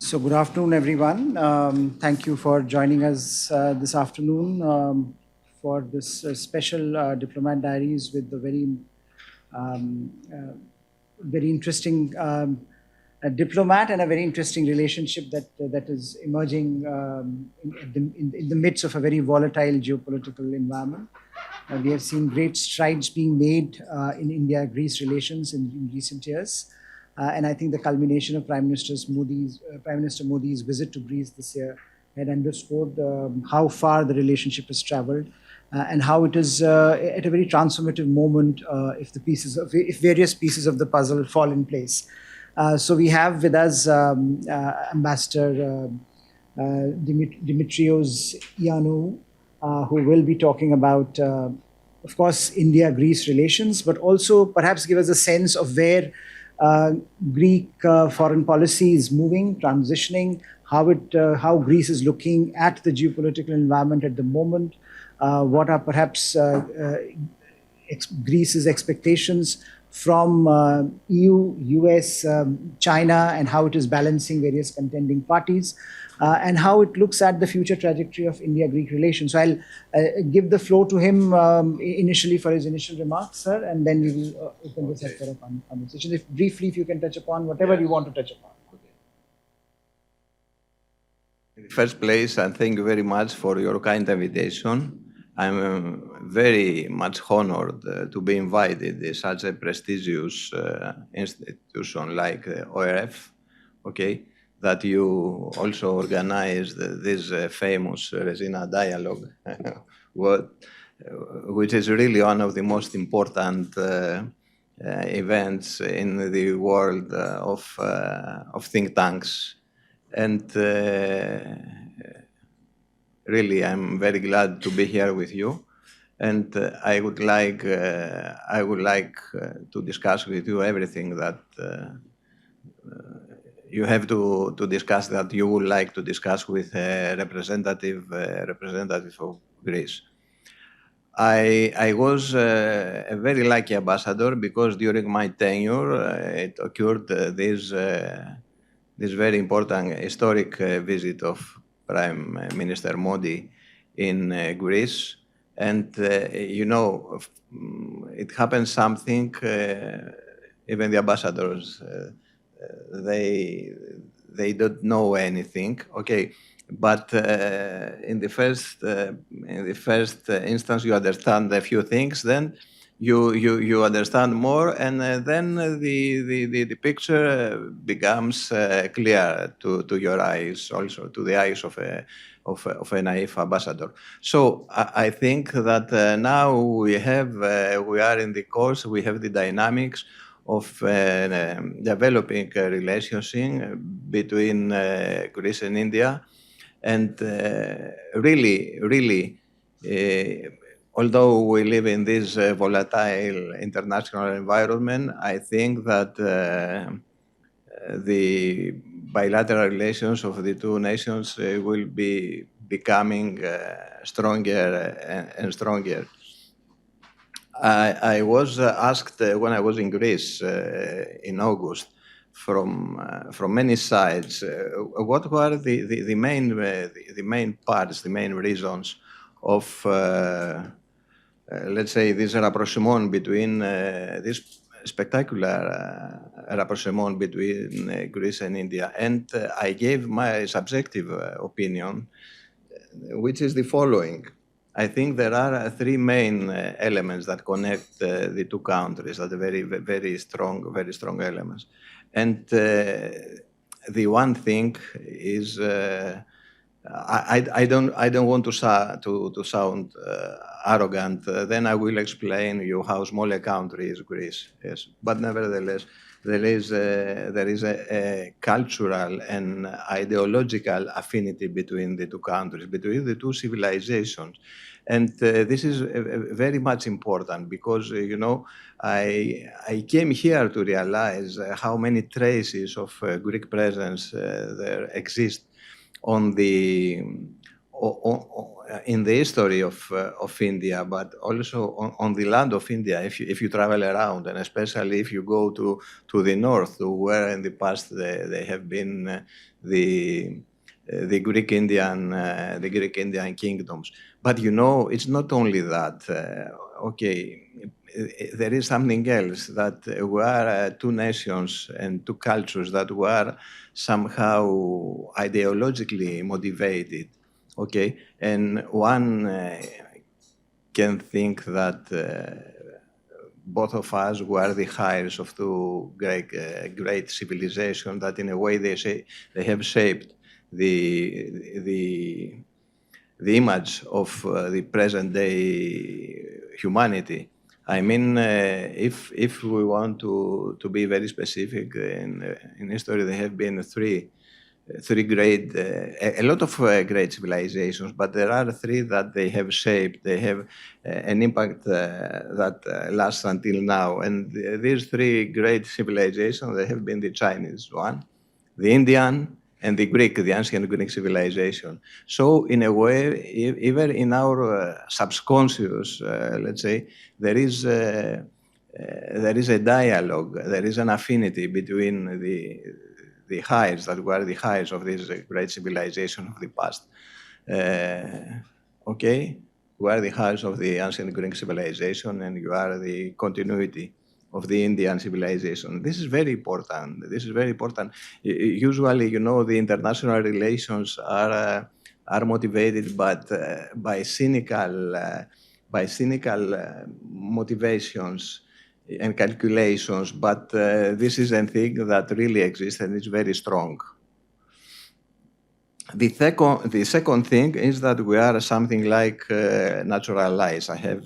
So good afternoon, everyone. Thank you for joining us this afternoon for this special Diplomat Diaries with the very interesting diplomat and a very interesting relationship that is emerging in the midst of a very volatile geopolitical environment. We have seen great strides being made in India-Greece relations in recent years. And I think the culmination of Prime Minister Modi's visit to Greece this year had underscored how far the relationship has traveled and how it is at a very transformative moment if various pieces of the puzzle fall in place. So we have with us Ambassador Dimitrios Ioannou, who will be talking about, of course, India-Greece relations, but also perhaps give us a sense of where Greek foreign policy is moving, transitioning, how Greece is looking at the geopolitical environment at the moment, what are perhaps Greece's expectations from EU, US, China, and how it is balancing various contending parties, and how it looks at the future trajectory of India-Greek relations. So I'll give the floor to him initially for his initial remarks, sir, and then we will open this up for a conversation. Briefly, if you can touch upon whatever you want to touch upon. In the first place, and thank you very much for your kind invitation. I'm very much honored to be invited in such a prestigious institution like ORF, okay, that you also organized this famous Resina dialogue, which is really one of the most important events in the world of think tanks. And really, I'm very glad to be here with you, and I would like to discuss with you everything that you have to discuss, that you would like to discuss with a representative of Greece. I was a very lucky ambassador because during my tenure it occurred this very important historic visit of Prime Minister Modi in Greece, and it happened something. Even the ambassadors they don't know anything. Okay, but in the first instance, you understand a few things. Then you understand more, and then the picture becomes clear to your eyes, also to the eyes of a naive ambassador. So I think that now we are in the course, we have the dynamics of developing a relationship between Greece and India, and really. Although we live in this volatile international environment, I think that the bilateral relations of the two nations will be becoming stronger and stronger. I was asked when I was in Greece in August from many sides what were the main parts, the main reasons of let's say this rapprochement between this spectacular rapprochement between Greece and India, and I gave my subjective opinion, which is the following. I think there are three main elements that connect the two countries, that are very strong elements, and the one thing is. I don't want to sound arrogant. Then I will explain you how small a country is Greece. Yes, but nevertheless, there is a cultural and ideological affinity between the two countries, between the two civilizations, and this is very much important because I came here to realize how many traces of Greek presence there exist on in the history of India, but also on the land of India, if you travel around, and especially if you go to the north, where in the past they have been the Greek Indian kingdoms. But you know, it's not only that. There is something else, that we are two nations and two cultures that were somehow ideologically motivated. Okay, and one can think that both of us were the heirs of two great civilizations that, in a way, they have shaped the image of the present day humanity. I mean, if we want to be very specific, in history there have been three great, a lot of great civilizations, but there are three that they have shaped. They have an impact that lasts until now. And these three great civilizations, they have been the Chinese one, the Indian, and the Greek, the ancient Greek civilization. So in a way, even in our subconscious, let's say, there is a dialogue, there is an affinity between the heirs that were the heirs of this great civilization of the past. Okay, you are the heirs of the ancient Greek civilization, and you are the continuity of the Indian civilization. This is very important. This is very important. Usually, you know, the international relations are motivated, but by cynical motivations and calculations, but this is a thing that really exists, and it's very strong. The second thing is that we are something like natural allies. I have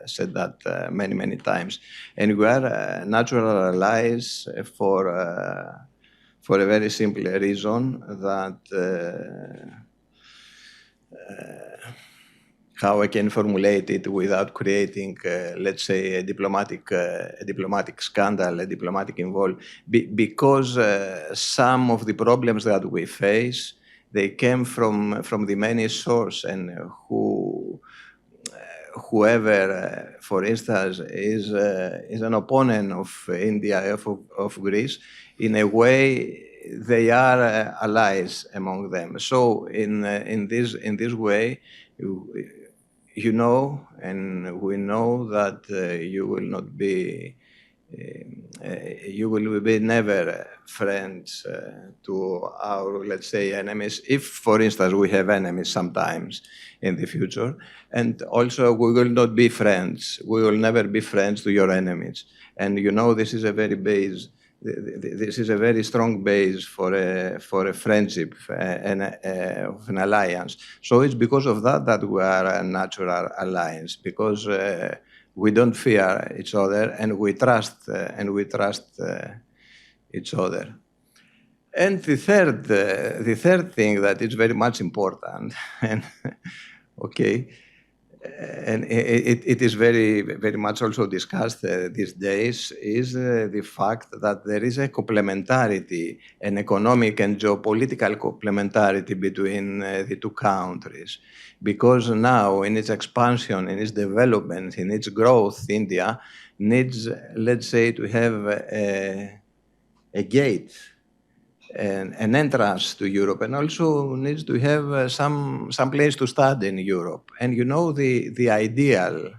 said that many times, and we are natural allies for a very simple reason, that how I can formulate it without creating, let's say, a diplomatic scandal, a diplomatic involvement, because some of the problems that we face, they came from the many sources, and whoever, for instance, is an opponent of India, of Greece, in a way, they are allies among them. So in this way, you know, and we know that you will not be, you will be never friends to our, let's say, enemies, if, for instance, we have enemies sometimes in the future. And also, we will not be friends. We will never be friends to your enemies. And you know, this is a very base. This is a very strong base for a friendship and of an alliance. So it's because of that we are a natural alliance, because we don't fear each other, and we trust each other. And the third thing that is very much important, and okay, and it is very much also discussed these days, is the fact that there is a complementarity, an economic and geopolitical complementarity between the two countries. Because now, in its expansion, in its development, in its growth, India needs, let's say, to have a gate, an entrance to Europe, and also needs to have some place to study in Europe. And you know, the ideal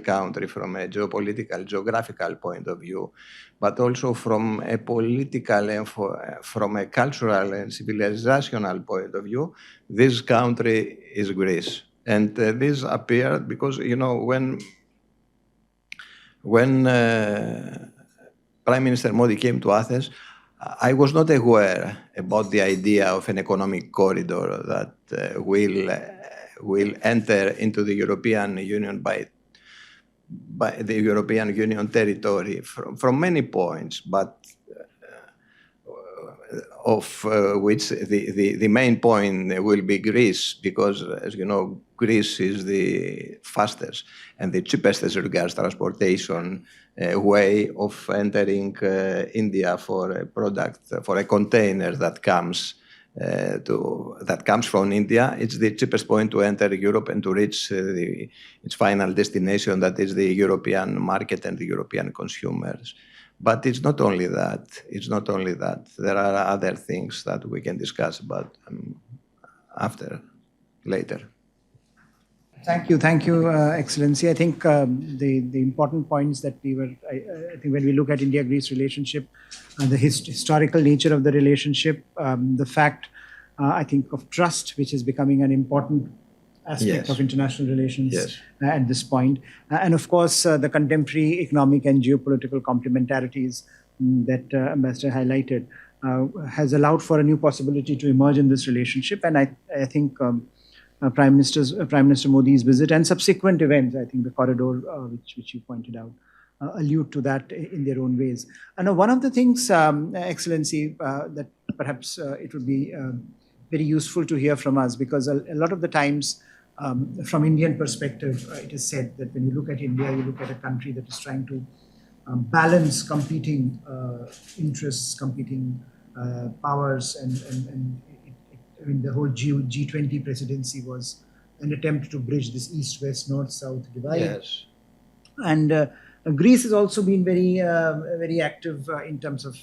country from a geographical point of view, but also from a political and from a cultural and civilizational point of view, this country is Greece. And this appeared because, you know, when Prime Minister Modi came to Athens, I was not aware about the idea of an economic corridor that will enter into the European Union by the European Union territory from many points, but of which the main point will be Greece, because, as you know, Greece is the fastest and the cheapest as regards transportation way of entering India for a product, for a container that comes that comes from India, it's the cheapest point to enter Europe and to reach its final destination, that is the European market and the European consumers. But it's not only that. It's not only that. There are other things that we can discuss about later. Thank you, Excellency. I think the important points that I think when we look at India-Greece relationship, the historical nature of the relationship, the fact, I think, of trust, which is becoming an important aspect of international relations at this point. And of course, the contemporary economic and geopolitical complementarities that Ambassador highlighted has allowed for a new possibility to emerge in this relationship. And I think Prime Minister Modi's visit and subsequent events, I think the corridor, which you pointed out, allude to that in their own ways. And one of the things, Excellency, that perhaps it would be very useful to hear from us, because a lot of the times, from Indian perspective, it is said that when you look at India, you look at a country that is trying to balance competing interests, competing powers, and I mean, the whole G20 presidency was an attempt to bridge this east-west, north-south divide. Yes. And Greece has also been very active in terms of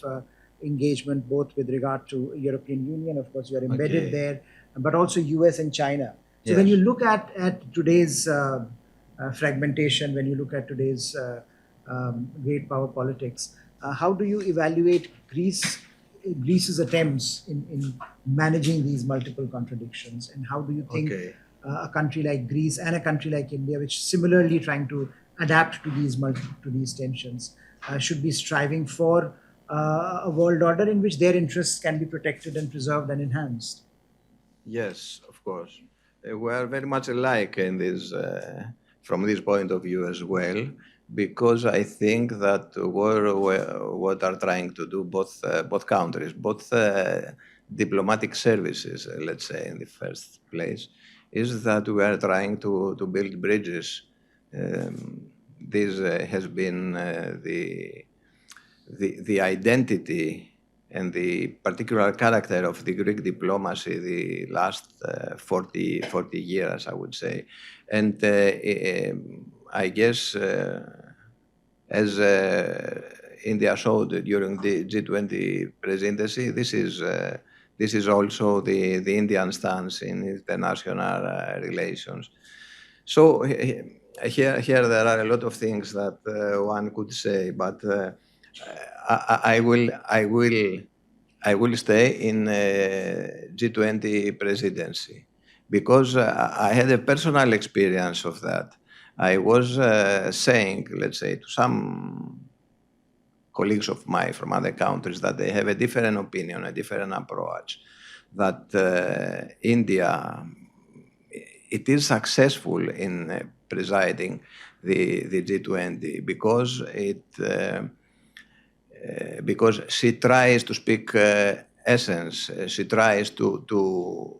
engagement, both with regard to European Union. Of course, you are embedded there, but also US and China. So when you look at today's fragmentation, when you look at today's great power politics, how do you evaluate Greece's attempts in managing these multiple contradictions, and how do you think a country like Greece and a country like India, which similarly trying to adapt to these tensions, should be striving for a world order in which their interests can be protected and preserved and enhanced? Yes, of course. We are very much alike in this, from this point of view as well, because I think that what are trying to do both countries, both diplomatic services, let's say in the first place, is that we are trying to build bridges. This has been the identity and the particular character of the Greek diplomacy the last 40 years, I would say. And I guess, as India showed during the G20 presidency, this is also the Indian stance in international relations. So here there are a lot of things that one could say, but I will stay in G20 presidency, because I had a personal experience of that. I was saying, let's say, to some colleagues of mine from other countries that they have a different opinion, a different approach, that India, it is successful in presiding the G20 because she tries to speak essence. She tries to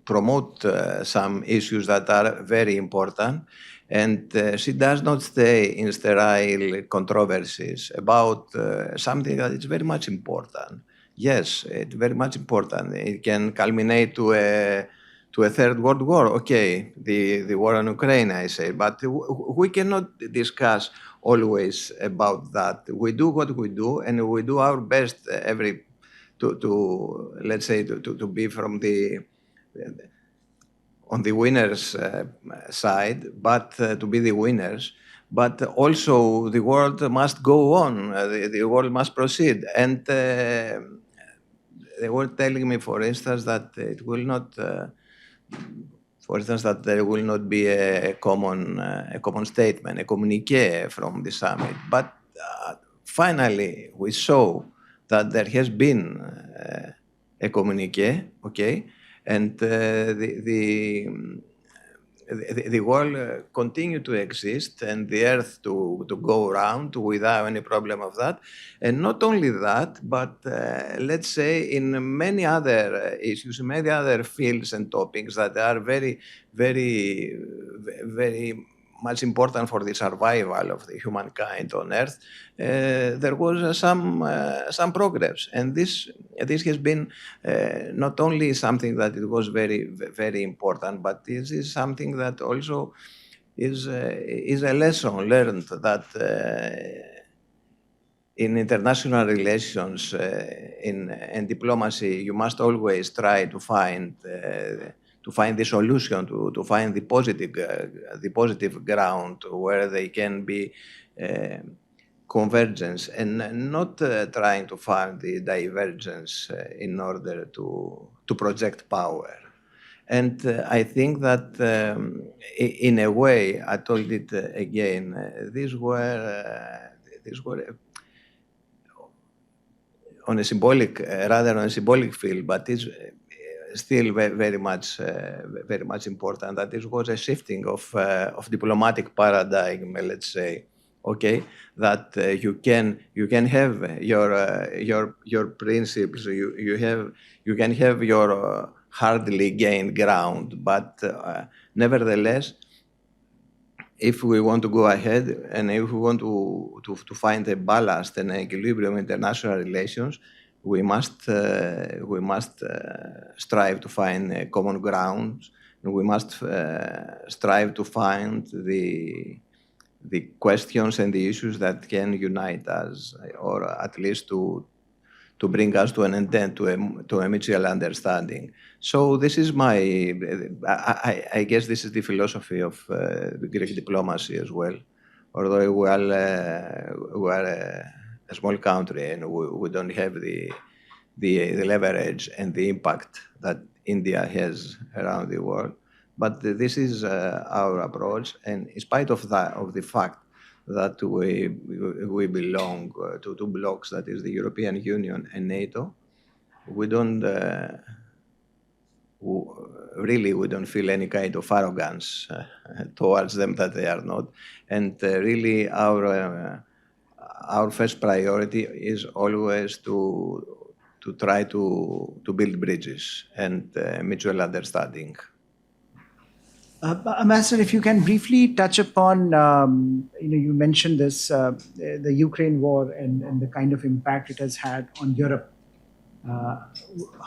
promote some issues that are very important, and she does not stay in sterile controversies about something that is very much important. Yes, it's very much important. It can culminate to a third world war. Okay, the war on Ukraine, I say, but we cannot discuss always about that. We do what we do, and we do our best let's say to be from on the winners' side, but to be the winners. But also the world must go on. The world must proceed, and they were telling me, for instance, that it will not. For instance, that there will not be a common statement, a communiqué from the summit. But finally, we saw that there has been a communiqué, okay, and the world continue to exist and the earth to go around without any problem of that. And not only that, but let's say in many other issues, many other fields and topics that are very, very, very much important for the survival of the humankind on Earth, there was some progress, and this has been not only something that it was very important, but this is something that also is a lesson learned that in international relations, in diplomacy, you must always try to find the solution, to find the positive ground where they can be convergence, and not trying to find the divergence in order to project power. And I think that in a way, I told it again, these were on a symbolic, rather on a symbolic field, but it's still very much important. That it was a shifting of diplomatic paradigm, let's say. Okay, that you can have your principles. You can have your hardly gained ground, but nevertheless, if we want to go ahead and if we want to find a balance and an equilibrium in international relations, we must strive to find common ground, and we must strive to find the questions and the issues that can unite us, or at least to bring us to an intent, to a mutual understanding. So this is I guess this is the philosophy of the Greek diplomacy as well. Although we are a small country and we don't have the leverage and the impact that India has around the world. But this is our approach, and in spite of the fact that we belong to two blocks, that is the European Union and NATO, we don't we don't feel any kind of arrogance towards them that they are not. And really our first priority is always to try to build bridges and mutual understanding. Ambassador, if you can briefly touch upon, you mentioned this, the Ukraine war and the kind of impact it has had on Europe.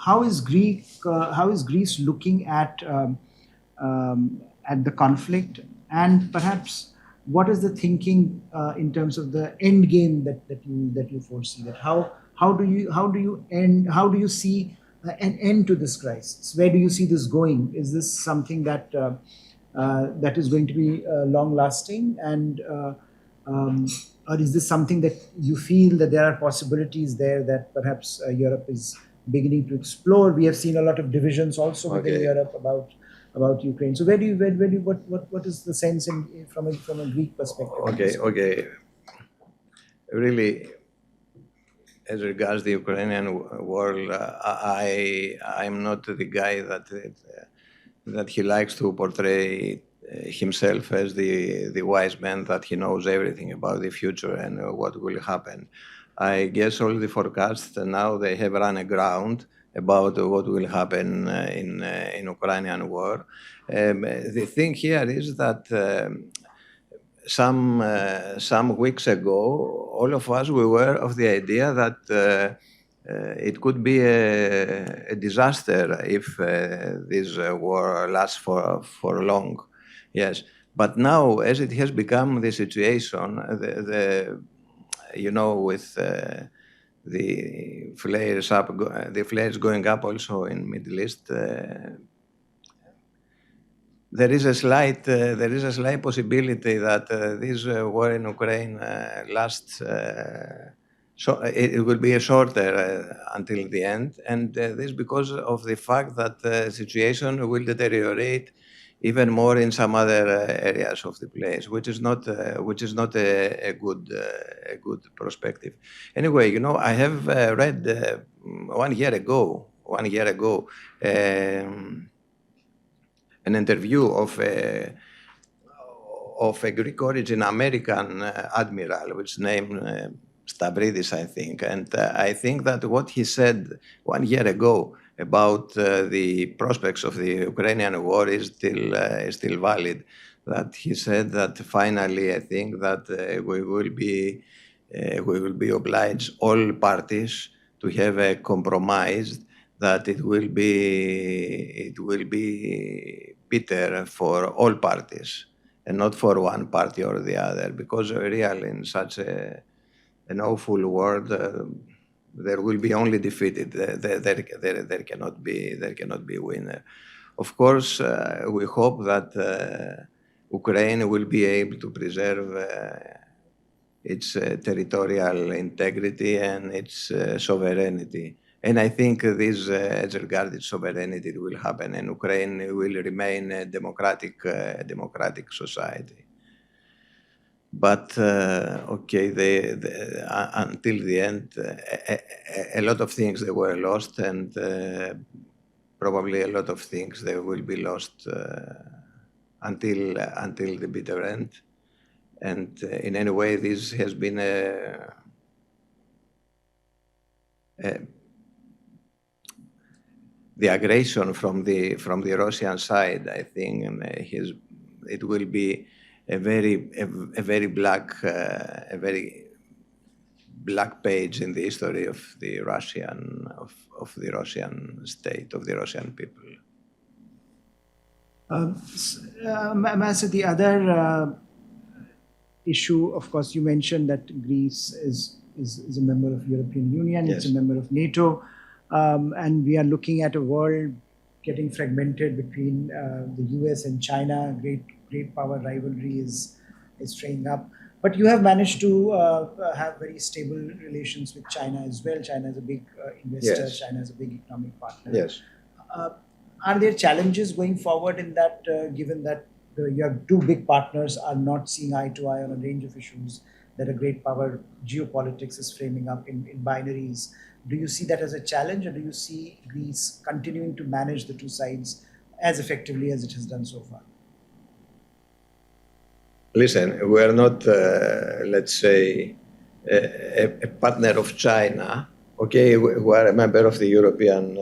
How is Greece looking at the conflict, and perhaps what is the thinking in terms of the end game that you foresee? That how do you see an end to this crisis? Where do you see this going? Is this something that is going to be long lasting, and or is this something that you feel that there are possibilities there that perhaps Europe is beginning to explore? We have seen a lot of divisions also within Europe about Ukraine. So what is the sense from a Greek perspective? Okay. Really, as regards the Ukrainian world, I'm not the guy that he likes to portray himself as the wise man, that he knows everything about the future and what will happen. I guess all the forecasts now, they have run aground about what will happen in Ukrainian war. The thing here is that some weeks ago, all of us, we were of the idea that it could be a disaster if this war lasts for long. Yes, but now, as it has become the situation, with the flares going up also in Middle East, there is a slight possibility that this war in Ukraine lasts. So it will be shorter until the end, and this because of the fact that the situation will deteriorate even more in some other areas of the place, which is not a good perspective. Anyway, I have read 1 year ago, an interview of a Greek origin American admiral, which named Stavridis, I think. And I think that what he said 1 year ago about the prospects of the Ukrainian war is still valid. that he said that finally, I think that we will be obliged, all parties, to have a compromise that it will be better for all parties and not for one party or the other, because really in such an awful world, there will be only defeated. There cannot be winner. Of course, we hope that Ukraine will be able to preserve its territorial integrity and its sovereignty. And I think this, as regards its sovereignty, will happen, and Ukraine will remain a democratic society. But okay, until the end, a lot of things they were lost, and probably a lot of things they will be lost until the bitter end. And in any way, this has been the aggression from the Russian side. I think it will be a very black page in the history of the Russian state, of the Russian people. Ambassador, the other issue, of course, you mentioned that Greece is a member of European Union, Yes. It's a member of NATO, and we are looking at a world getting fragmented between the US and China. Great power rivalry is straying up. But you have managed to have very stable relations with China as well. China is a big investor. Yes. China is a big economic partner. Yes. Are there challenges going forward in that, given that your two big partners are not seeing eye to eye on a range of issues, that a great power geopolitics is framing up in binaries? Do you see that as a challenge, or do you see Greece continuing to manage the two sides as effectively as it has done so far? Listen, we are not, let's say, a partner of China. Okay, we are a member of the European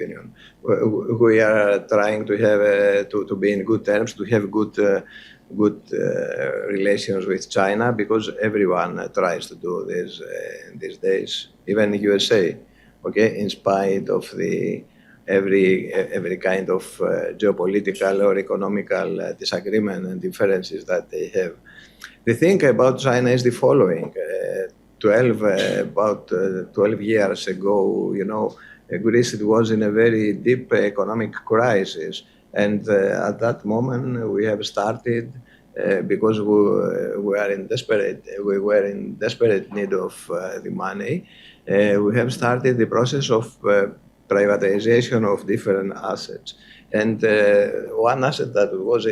Union. We are trying to have to be in good terms, to have good relations with China, because everyone tries to do this these days, even the USA. Okay, in spite of the every kind of geopolitical or economical disagreement and differences that they have. The thing about China is the following. About 12 years ago, Greece was in a very deep economic crisis. And at that moment, we have started, because we were in desperate need of the money, we have started the process of privatization of different assets. And one asset that was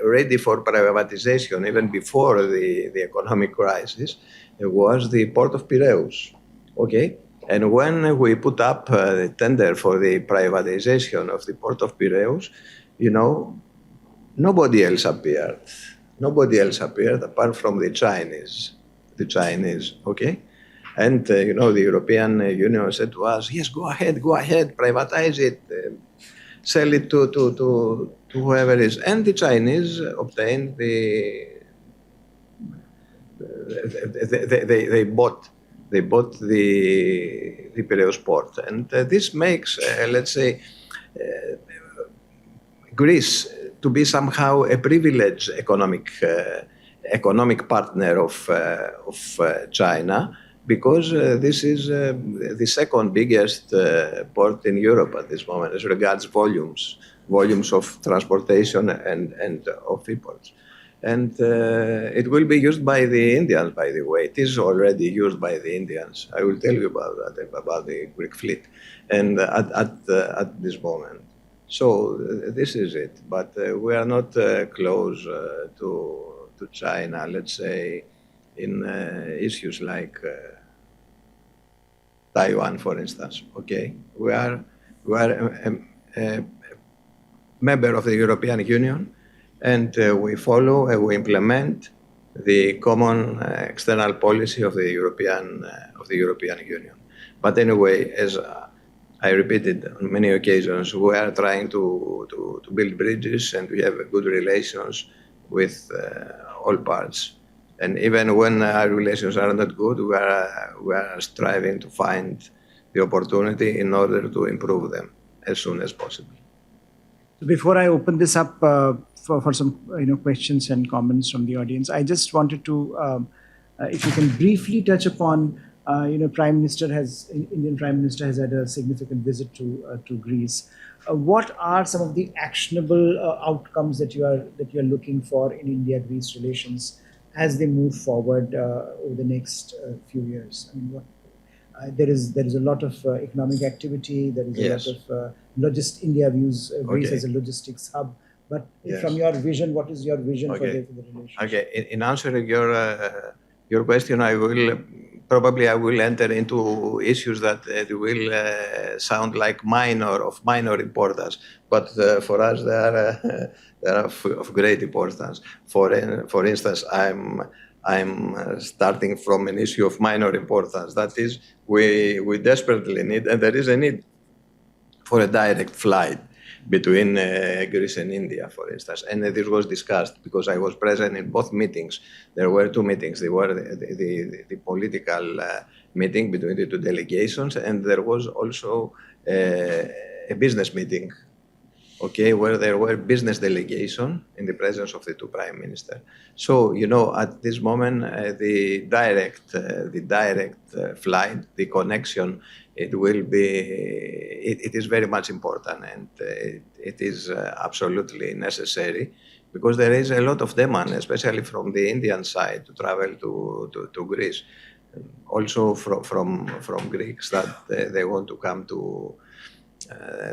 ready for privatization even before the economic crisis was the port of Piraeus. Okay? And when we put up the tender for the privatization of the port of Piraeus, nobody else appeared. Nobody else appeared apart from the Chinese. Okay? And, the European Union said to us, yes, go ahead, privatize it, sell it to whoever it is. And the Chinese obtained they bought the Piraeus port. And this makes, let's say, Greece to be somehow a privileged economic partner of China, because this is the second biggest port in Europe at this moment as regards volumes of transportation and of imports. And it will be used by the Indians, by the way. It is already used by the Indians. I will tell you about that, about the Greek fleet, and at this moment. So this is it. But we are not close to China, let's say, in issues like Taiwan, for instance. Okay, we are a member of the European Union, and we follow and we implement the common external policy of the European Union. But anyway, as I repeated on many occasions, we are trying to build bridges, and we have good relations with all parts. And even when our relations are not good, we are striving to find the opportunity in order to improve them as soon as possible. So before I open this up for some questions and comments from the audience, I just wanted to, if you can briefly touch upon, Indian Prime Minister has had a significant visit to Greece. What are some of the actionable outcomes that you are looking for in India-Greece relations as they move forward over the next few years? I mean, there is a lot of economic activity. There is a lot of India views Greece as a logistics hub. But from your vision, what is your vision for the relationship? Okay, in answering your question, I will enter into issues that will sound like of minor importance, but for us they are of great importance. For instance, I'm starting from an issue of minor importance. That is, we desperately need, and there is a need for a direct flight between Greece and India, for instance. And this was discussed because I was present in both meetings. There were two meetings. There were the political meeting between the two delegations, and there was also a business meeting, where there were business delegation in the presence of the two prime ministers. So, at this moment, the direct flight, the connection, it is very much important, and it is absolutely necessary, because there is a lot of demand, especially from the Indian side, to travel to Greece. Also from Greeks that they want to come to.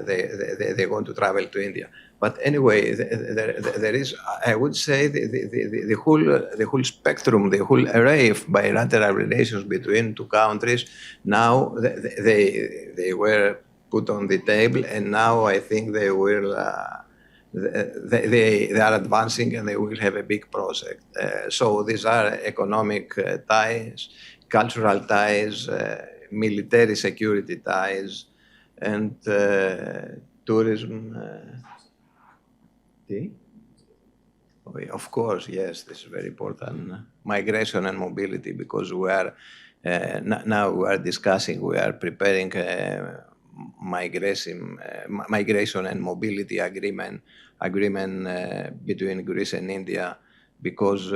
They want to travel to India. But anyway, there is, I would say, the whole spectrum, the whole array of bilateral relations between two countries. Now they were put on the table, and now I think they will. They are advancing, and they will have a big project. So these are economic ties, cultural ties, military security ties, and tourism. Of course, yes, this is very important. Migration and mobility, because we are now we are discussing, we are preparing migration and mobility agreement between Greece and India, because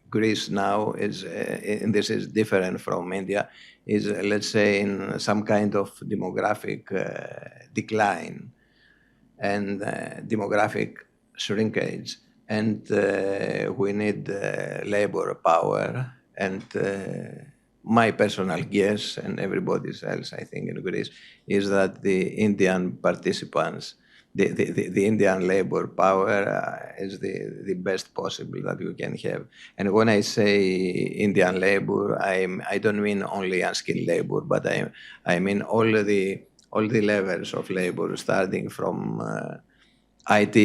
Greece now is, and this is different from India, is, let's say, in some kind of demographic decline and demographic shrinkage, and we need labor power. And my personal guess, and everybody else, I think, in Greece, is that the Indian participants, the Indian labor power is the best possible that you can have. And when I say Indian labor, I don't mean only unskilled labor, but I mean all the levels of labor, starting from IT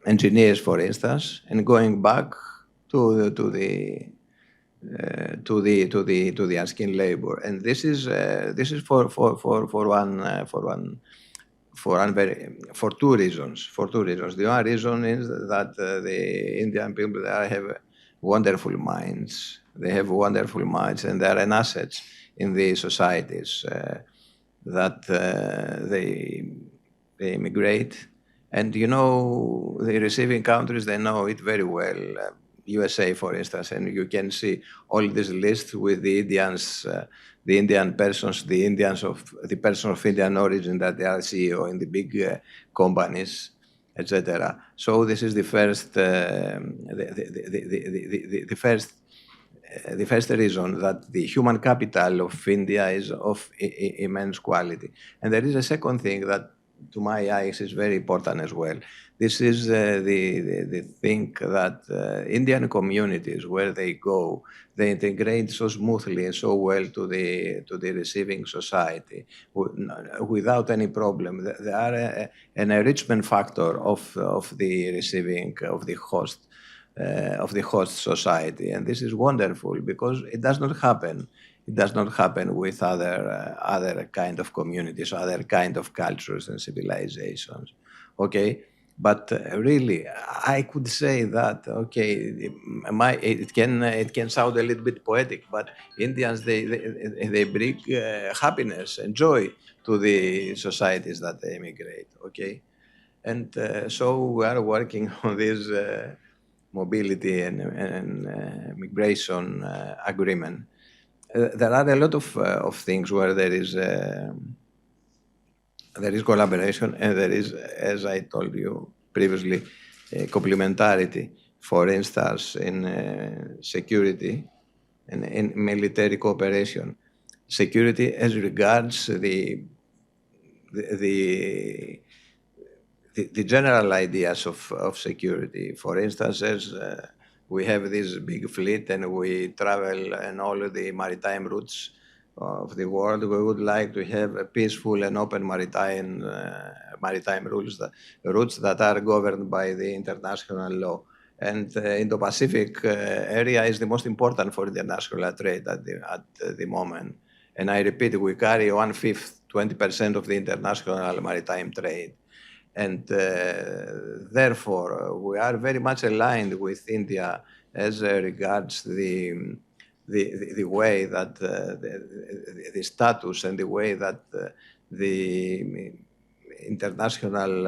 engineers, for instance, and going back to the unskilled labor. And this is for two reasons. The one reason is that the Indian people, they have wonderful minds. They have wonderful minds, and they are an asset in the societies that they immigrate. And the receiving countries, they know it very well. USA, for instance, and you can see all this list with the Indians, the Indian persons, the person of Indian origin that they are CEO in the big companies, etc. So this is the first, the first reason, that the human capital of India is of immense quality. And there is a second thing that, to my eyes, is very important as well. This is the thing that Indian communities, where they go, they integrate so smoothly and so well to the receiving society without any problem. They are an enrichment factor of the receiving, of the host society, and this is wonderful, because it does not happen It does not happen with other kind of communities, other kind of cultures and civilizations. Okay, but really, I could say that it can sound a little bit poetic, but Indians they bring happiness and joy to the societies that they immigrate. Okay, and so we are working on this mobility and migration agreement. There are a lot of things where there is collaboration and there is, as I told you previously, complementarity. For instance, in security and in military cooperation, security as regards the general ideas of security. For instance, as we have this big fleet and we travel in all the maritime routes of the world, we would like to have a peaceful and open maritime routes that are governed by the international law. And Indo-Pacific area is the most important for international trade at the moment. And I repeat, we carry 1/5, 20% of the international maritime trade. And therefore, we are very much aligned with India as regards the way that the status and the way that the international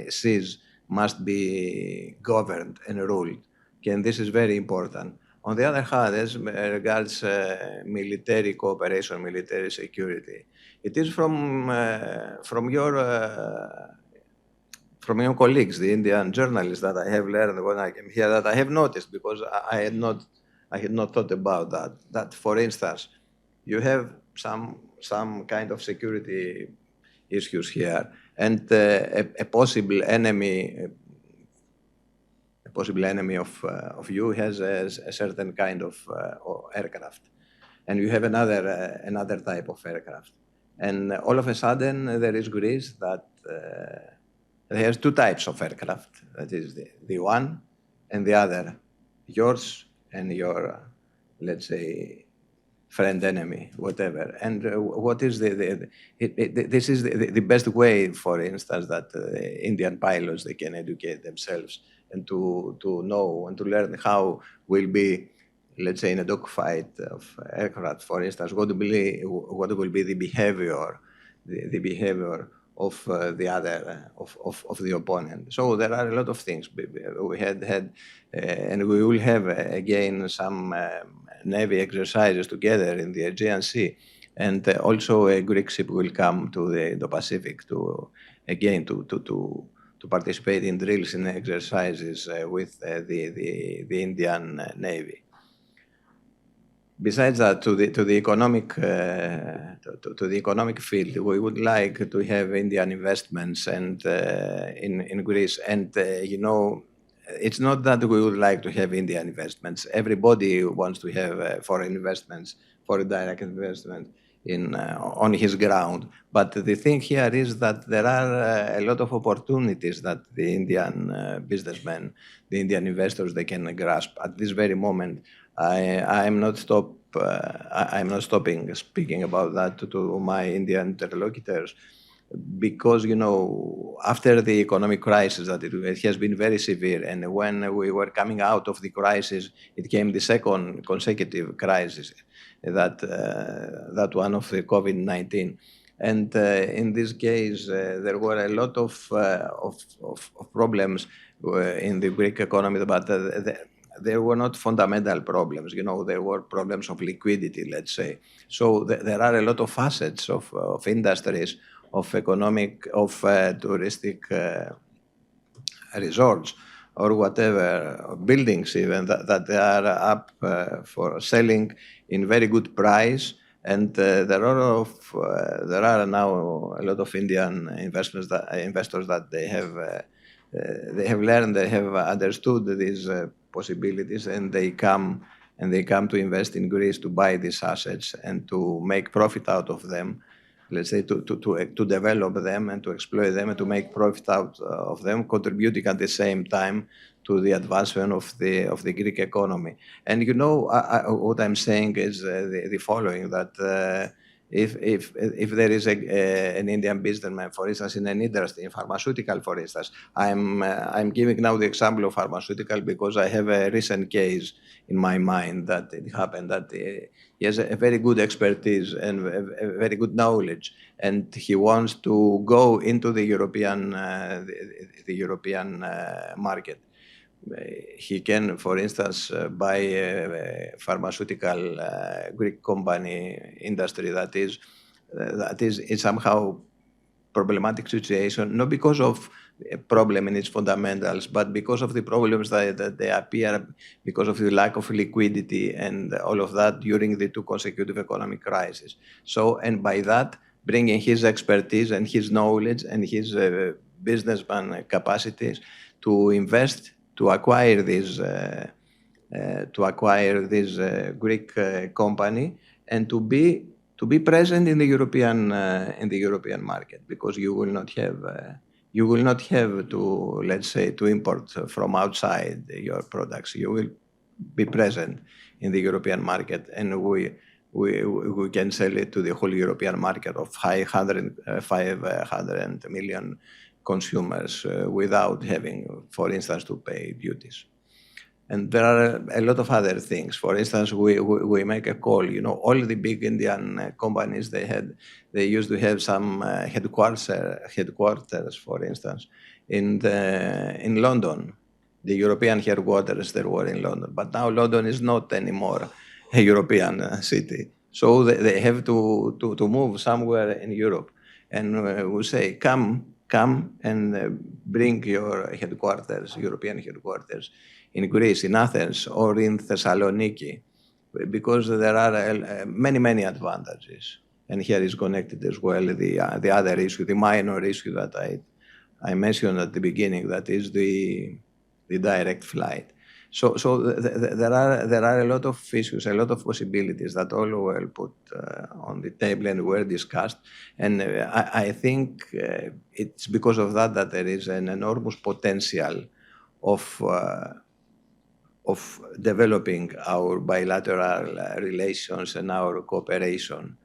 seas must be governed and ruled. And this is very important. On the other hand, as regards military cooperation, military security, it is from your colleagues, the Indian journalists, that I have learned when I came here, that I have noticed, because I had not thought about that. That, for instance, you have some kind of security issues here, and a possible enemy of you has a certain kind of aircraft, and you have another type of aircraft, and all of a sudden there is Greece that has two types of aircraft. That is the one and the other, yours and your, let's say, friend, enemy, whatever. And what is this is the best way, for instance, that Indian pilots, they can educate themselves and to know and to learn how will be, let's say, in a dogfight of aircraft, for instance, what will be the behavior of the other, of the opponent. So there are a lot of things. We had and we will have again some Navy exercises together in the Aegean Sea, and also a Greek ship will come to the Indo-Pacific to participate in drills and exercises with the Indian Navy. Besides that, to the economic field, we would like to have Indian investments and in Greece. And it's not that we would like to have Indian investments. Everybody wants to have foreign investments, foreign direct investment on his ground. But the thing here is that there are a lot of opportunities that the Indian businessmen, the Indian investors, they can grasp at this very moment. I'm not stopping speaking about that to my Indian interlocutors, because after the economic crisis that it has been very severe, and when we were coming out of the crisis, it came the second consecutive crisis, that one of the COVID-19. And in this case, there were a lot of problems in the Greek economy, but there were not fundamental problems. There were problems of liquidity, let's say. So there are a lot of facets of industries, of economic, of touristic resorts, or whatever, buildings even, that they are up for selling in very good price. And there are now a lot of Indian investors that they have learned, they have understood these possibilities, and they come to invest in Greece, to buy these assets and to make profit out of them. Let's say to develop them and to exploit them and to make profit out of them, contributing at the same time to the advancement of the Greek economy. And you know, what I'm saying is the following: that if there is an Indian businessman, for instance, in an industry, in pharmaceutical, for instance, I'm giving now the example of pharmaceutical because I have a recent case in my mind that it happened that he has a very good expertise and a very good knowledge, and he wants to go into the European market. He can, for instance, buy a pharmaceutical Greek company industry that is in somehow problematic situation, not because of a problem in its fundamentals, but because of the problems that they appear because of the lack of liquidity and all of that during the two consecutive economic crises. So, and by that, bringing his expertise and his knowledge and his businessman capacities to invest, to acquire this Greek company, and to be present in the European market, because you will not have to, let's say, to import from outside your products. You will be present in the European market, and we can sell it to the whole European market of 500 million consumers without having, for instance, to pay duties. And there are a lot of other things. For instance, we make a call. You know, all the big Indian companies, they used to have some headquarters, for instance, in London. The European headquarters there were in London, but now London is not anymore a European city. So they have to move somewhere in Europe, and we say, come and bring your headquarters, European headquarters, in Greece, in Athens, or in Thessaloniki, because there are many advantages. And here is connected as well the other issue, the minor issue that I mentioned at the beginning, that is the direct flight. So there are a lot of issues, a lot of possibilities that all were put on the table and were discussed. And I think it's because of that there is an enormous potential of developing our bilateral relations and our cooperation,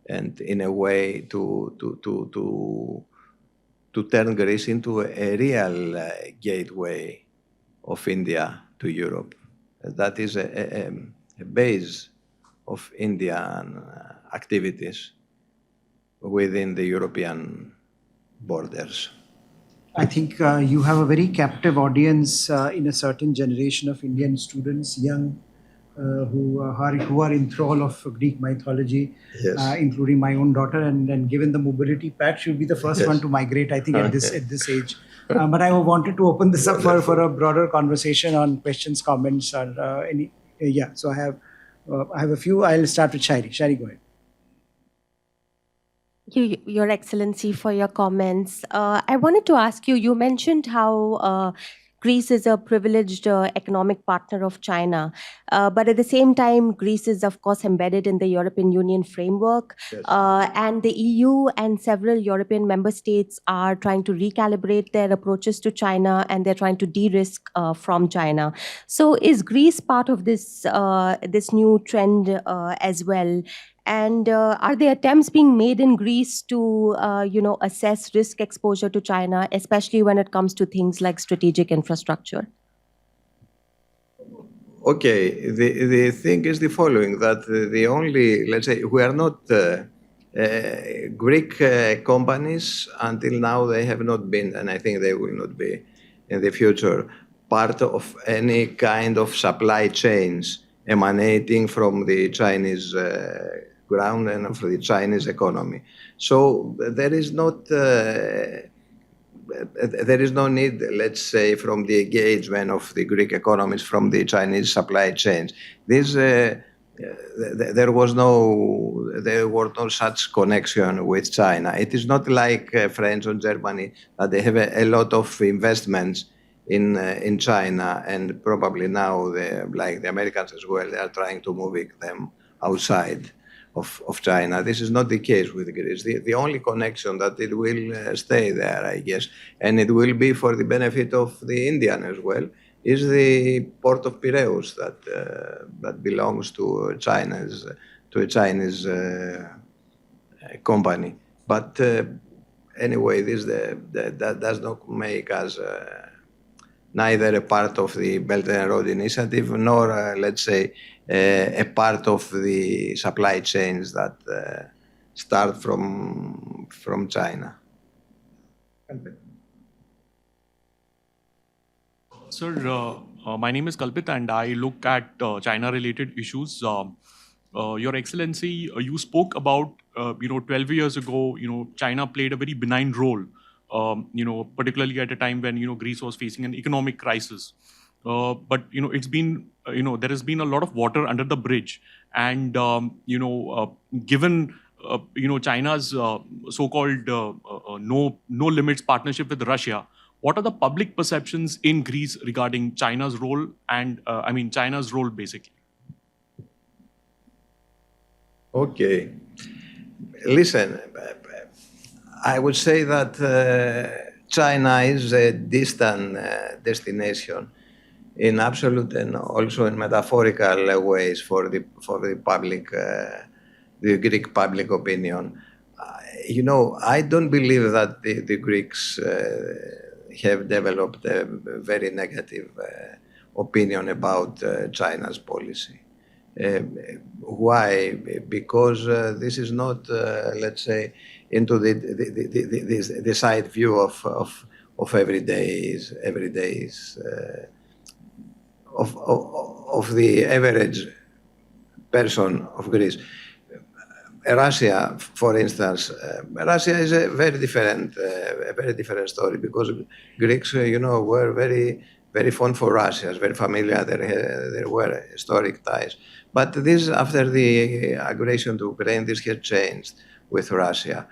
and in a way to turn Greece into a real gateway of India to Europe. That is a base of Indian activities within the European borders. I think you have a very captive audience in a certain generation of Indian students, young, who are in thrall of Greek mythology, Yes. including my own daughter. And given the mobility pact, she'll be the first Yes. one to migrate, I think, at this age. But I wanted to open this up for a broader conversation on questions, comments, or any. Yeah. So I have a few. I'll start with Shairi. Shairi, go ahead. Your Excellency, for your comments. I wanted to ask you, you mentioned how Greece is a privileged economic partner of China, but at the same time, Greece is, of course, embedded in the European Union framework, Yes. and the EU and several European member states are trying to recalibrate their approaches to China, and they're trying to de-risk from China. So is Greece part of this new trend as well? And are there attempts being made in Greece to, assess risk exposure to China, especially when it comes to things like strategic infrastructure? Okay, the thing is the following, that the only, let's say, we are not Greek companies until now, they have not been, and I think they will not be in the future, part of any kind of supply chains emanating from the Chinese ground and from the Chinese economy. So there is no need, let's say, from the engagement of the Greek economies from the Chinese supply chains. There were no such connection with China. It is not like France or Germany, that they have a lot of investments in China, and probably now, like the Americans as well, they are trying to move them outside of China. This is not the case with Greece. The only connection that it will stay there, I guess, and it will be for the benefit of the Indian as well, is the port of Piraeus that belongs to a Chinese company. But anyway, that does not make us neither a part of the Belt and Road Initiative nor, let's say, a part of the supply chains that start from China. Sir, my name is Kalpit and I look at China-related issues. Your Excellency, you spoke about, 12 years ago, China played a very benign role, particularly at a time when, Greece was facing an economic crisis. But, it's been, there has been a lot of water under the bridge. And, given, China's so-called no limits partnership with Russia, what are the public perceptions in Greece regarding China's role and, China's role basically? Okay. Listen, I would say that China is a distant destination in absolute and also in metaphorical ways for the public, the Greek public opinion. I don't believe that the Greeks have developed a very negative opinion about China's policy. Why? Because this is not, let's say, into the side view of everyday's of the average person of Greece. Russia, for instance, Russia is a very different story because Greeks, were very fond for Russia, very familiar. There were historic ties. But this, after the aggression to Ukraine, this has changed with Russia.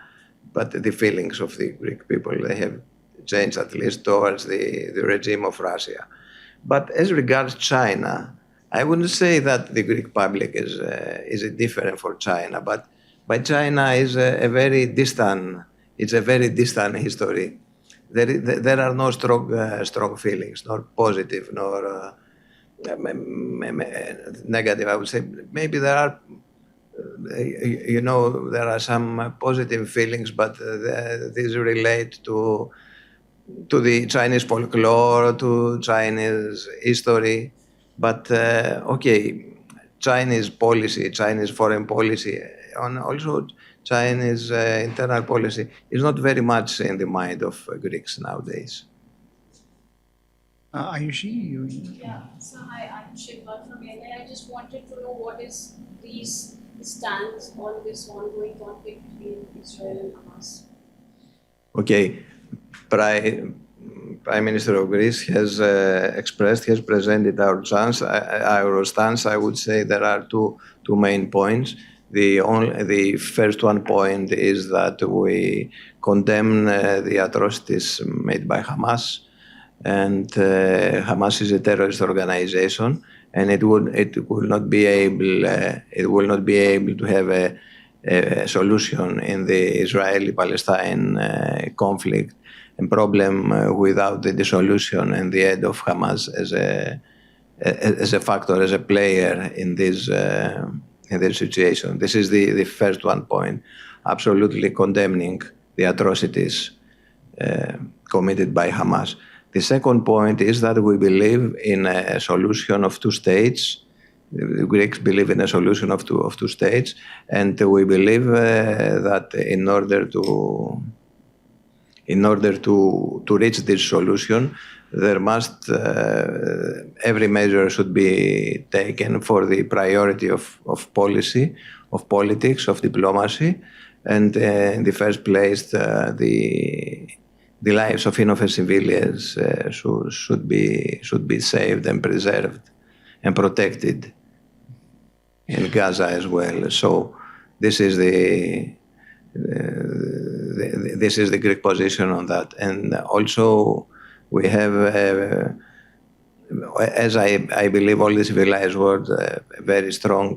But the feelings of the Greek people, they have changed at least towards the regime of Russia. But as regards China, I wouldn't say that the Greek public is different for China, but China is a very distant history. There are no strong feelings, nor positive, nor negative. I would say maybe there are, there are some positive feelings, but these relate to the Chinese folklore, to Chinese history. But Chinese policy, Chinese foreign policy, and also Chinese internal policy is not very much in the mind of Greeks nowadays. Ayushi? Yeah, so hi, I'm Shiva from India. I just wanted to know what is Greece's stance on this ongoing conflict between Israel and Hamas? Okay, Prime Minister of Greece has presented our stance. I would say there are two main points. The first one point is that we condemn the atrocities made by Hamas, and Hamas is a terrorist organization, and it will not be able to have a solution in the Israeli-Palestine conflict and problem without the dissolution and the end of Hamas as a factor, as a player in this situation. This is the first one point, absolutely condemning the atrocities committed by Hamas. The second point is that we believe in a solution of two states. The Greeks believe in a solution of two states, and we believe that in order to reach this solution, there must every measure should be taken for the priority of policy, of politics, of diplomacy, and in the first place, the lives of innocent civilians should be saved and preserved and protected in Gaza as well. So this is the Greek position on that, and also we have, as I believe, all the civilized world, very strong.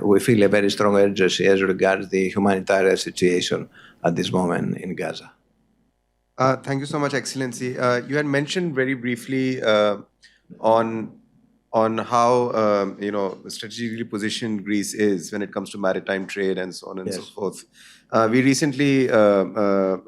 We feel a very strong urgency as regards the humanitarian situation at this moment in Gaza. Thank you so much, Excellency. You had mentioned very briefly on how strategically positioned Greece is when it comes to maritime trade and so on and so Yes. forth. We recently heard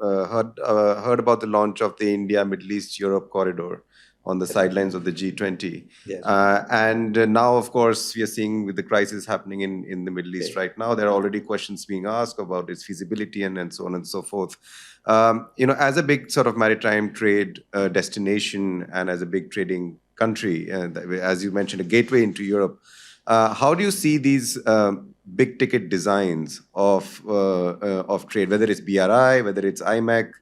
about the launch of the India, Middle East, Europe corridor on the sidelines of the G20. Yes. And now, of course, we are seeing with the crisis happening in the Middle East right now, there are already questions being asked about its feasibility and so on and so forth. As a big sort of maritime trade destination and as a big trading country, as you mentioned, a gateway into Europe, how do you see these big ticket designs of trade, whether it's BRI, whether it's IMEC,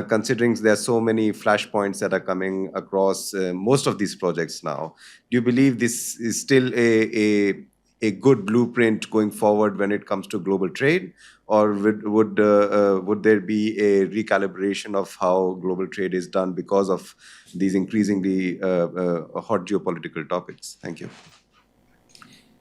considering there are so many flashpoints that are coming across most of these projects now? Do you believe this is still a good blueprint going forward when it comes to global trade, or would there be a recalibration of how global trade is done because of these increasingly hot geopolitical topics? Thank you.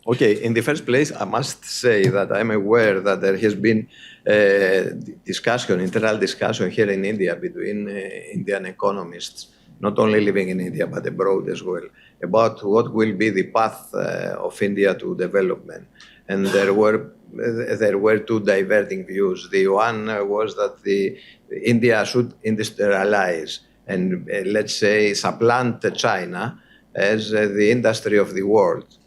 Okay, in the first place, I must say that I'm aware that there has been internal discussion here in India between Indian economists, not only living in India but abroad as well, about what will be the path of India to development. And there were two diverging views. The one was that India should industrialize and let's say supplant China as the industry of the world.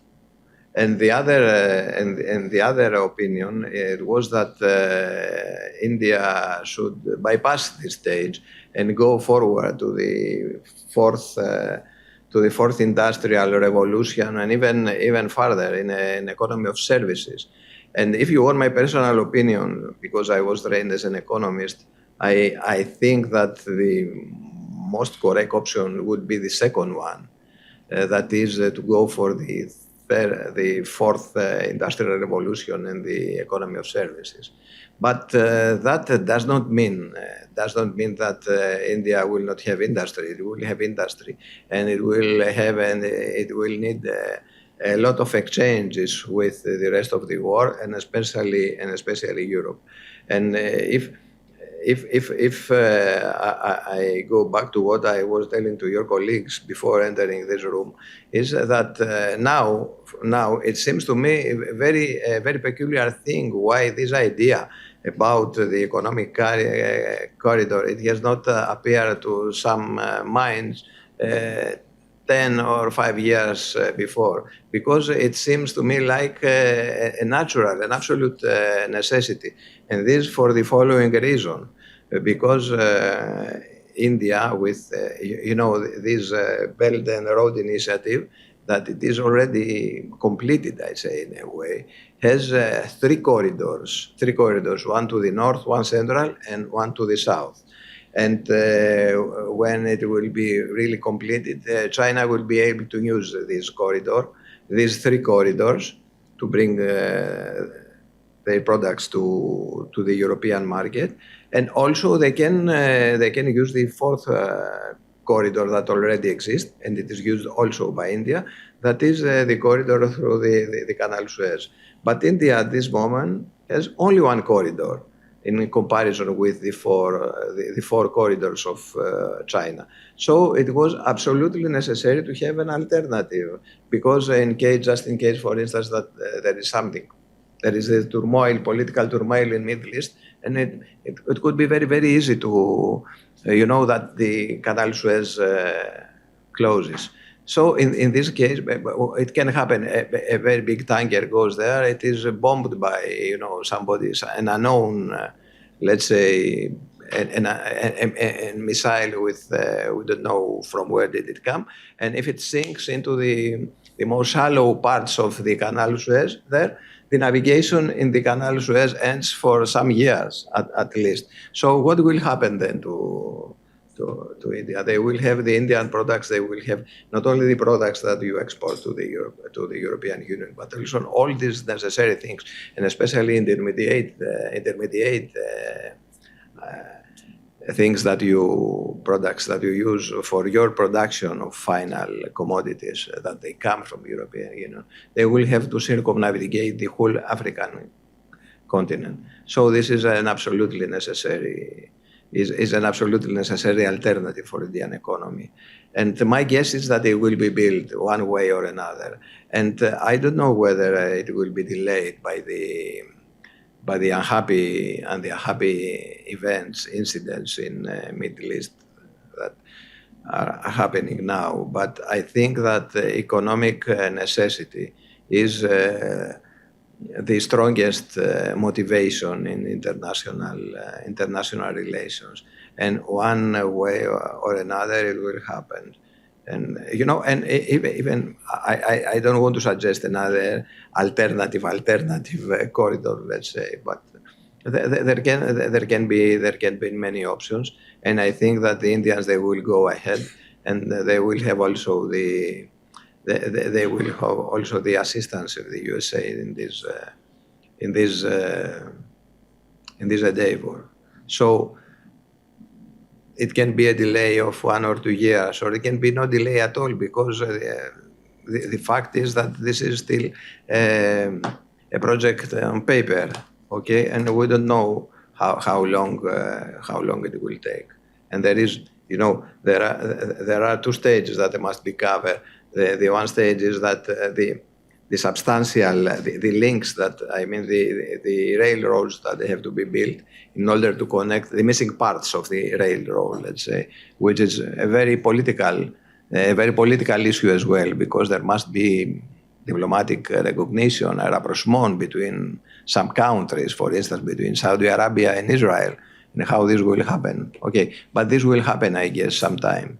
And the other opinion was that India should bypass this stage and go forward to the fourth industrial revolution, and even further in an economy of services. And if you want my personal opinion, because I was trained as an economist, I think that the most correct option would be the second one, that is to go for the fourth industrial revolution and the economy of services. But that does not mean that India will not have industry. It will have industry, and it will need a lot of exchanges with the rest of the world, and especially Europe. And if I go back to what I was telling to your colleagues before entering this room, is that now it seems to me a very peculiar thing why this idea about the economic corridor, it has not appeared to some minds 10 or 5 years before, because it seems to me like an absolute necessity. And this for the following reason, because India with, this Belt and Road Initiative, that it is already completed, I say in a way, has three corridors, one to the north, one central, and one to the south. And when it will be really completed, China will be able to use these three corridors, to bring their products to the European market. And also they can use the fourth corridor that already exists, and it is used also by India. That is the corridor through the Canal Suez. But India at this moment has only one corridor in comparison with the four corridors of China. So it was absolutely necessary to have an alternative, because just in case, for instance, that there is a political turmoil in Middle East, and it could be very, very easy to, that the Canal Suez closes. So in this case, it can happen. A very big tanker goes there. It is bombed by an unknown, let's say, a missile with we don't know from where did it come. And if it sinks into the most shallow parts of the Canal Suez there, the navigation in the Canal Suez ends for some years at least. So what will happen then to India? They will have the Indian products. They will have not only the products that you export to the European Union, but also all these necessary things, and especially intermediate products that you use for your production of final commodities that they come from European Union. They will have to circumnavigate the whole African continent. So this is an absolutely necessary is an absolutely necessary alternative for Indian economy. And my guess is that it will be built one way or another. And I don't know whether it will be delayed by the unhappy events, incidents in Middle East that are happening now. But I think that economic necessity is the strongest motivation in international relations, and one way or another it will happen. And and even I don't want to suggest another alternative corridor, let's say, but there can be many options, and I think that the Indians, they will go ahead, and they will have also the assistance of the USA in this endeavor. So it can be a delay of 1 or 2 years, or it can be no delay at all, because the fact is that this is still a project on paper, okay, and we don't know how long it will take. And there is, there are 2 stages that must be covered. The one stage is that the substantial, the links that, the railroads that they have to be built in order to connect the missing parts of the railroad, let's say, which is a very political issue as well, because there must be diplomatic recognition, a rapprochement between some countries, for instance, between Saudi Arabia and Israel, and how this will happen. Okay, but this will happen, I guess, sometime.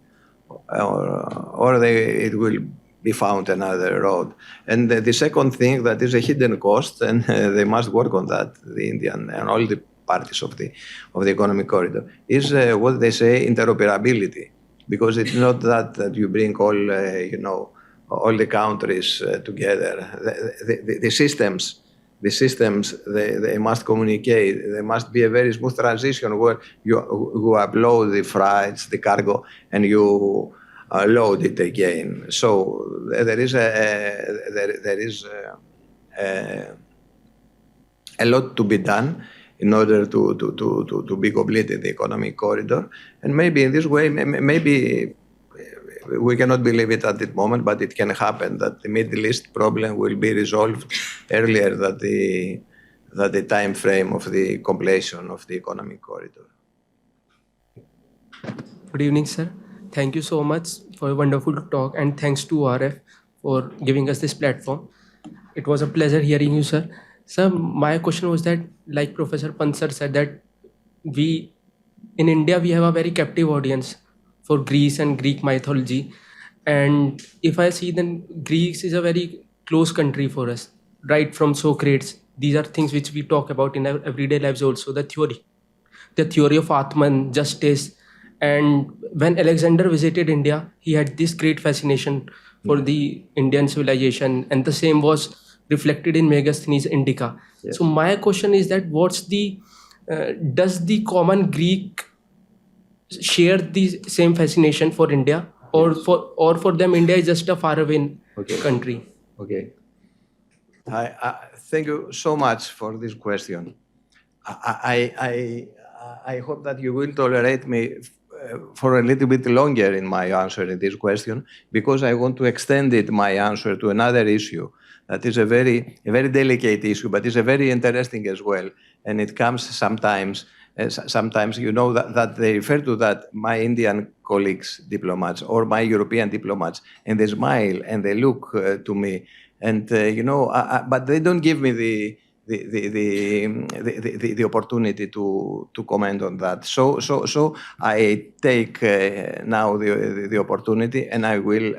Or it will be found another road. And the second thing that is a hidden cost, and they must work on that, the Indian and all the parties of the economic corridor, is what they say interoperability. Because it's not that you bring all the countries together. The systems, they must communicate. There must be a very smooth transition where you upload the freights, the cargo, and you load it again. So there is a lot to be done in order to be completed the economic corridor. And maybe in this way, maybe we cannot believe it at the moment, but it can happen that the Middle East problem will be resolved earlier than the time frame of the completion of the economic corridor. Good evening, sir. Thank you so much for a wonderful talk, and thanks to ORF for giving us this platform. It was a pleasure hearing you, sir. Sir, my question was that, like Professor Pant sir said, that in India, we have a very captive audience for Greece and Greek mythology. And if I see, then Greece is a very close country for us, right from Socrates. These are things which we talk about in our everyday lives also, the theory of Atman, justice. And when Alexander visited India, he had this great fascination for the Indian civilization, and the same was reflected in Megasthenes Indica. Yes. So my question is that does the common Greek share the same fascination for India, or yes, for them India is just a faraway country? Okay. I thank you so much for this question. I hope that you will tolerate me for a little bit longer in my answer in this question, because I want to extend my answer to another issue that is a very delicate issue, but is a very interesting as well. And it comes sometimes that they refer to that, my Indian colleagues, diplomats, or my European diplomats, and they smile and they look to me, and but they don't give me the opportunity to comment on that. So I take now the opportunity, and I will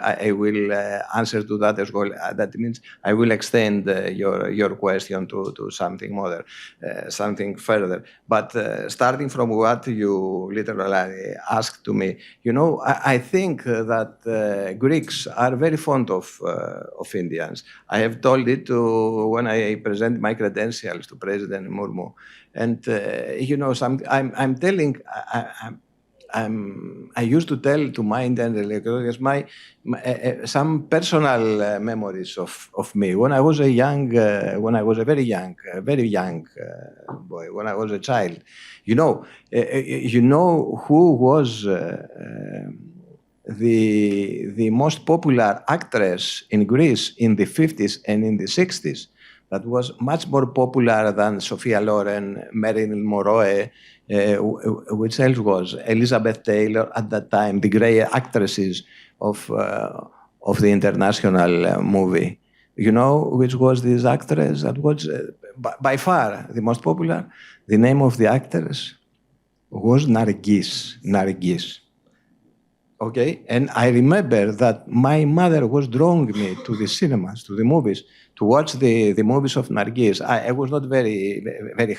answer to that as well. That means I will extend your question to something more, something further. But starting from what you literally asked to me, I think that Greeks are very fond of Indians. I have told it when I present my credentials to President Murmu, and I used to tell to my Indian relatives some personal memories of me when I was a very young boy, when I was a child. You know who was the most popular actress in Greece in the 50s and in the 60s. That was much more popular than Sophia Loren, Marilyn Monroe, which else was Elizabeth Taylor at that time, the great actresses of the international movie. You know which was this actress that was by far the most popular? The name of the actress was Nargis. Okay, and I remember that my mother was drawing me to the cinemas, to the movies, to watch the movies of Nargis. I was not very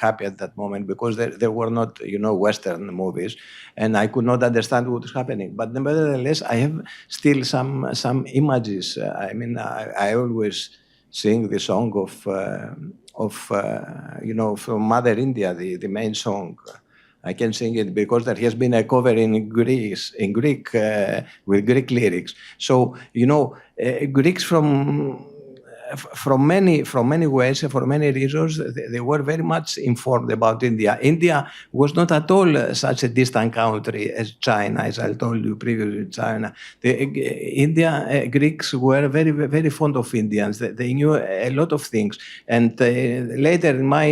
happy at that moment because there were not, Western movies, and I could not understand what was happening. But nevertheless, I have still some images. I always sing the song from Mother India, the main song. I can sing it because there has been a cover in Greek with Greek lyrics. So Greeks from many ways, for many reasons, they were very much informed about India. India was not at all such a distant country as China, as I told you previously. China, Greeks were very, very fond of Indians. They knew a lot of things. And later, in my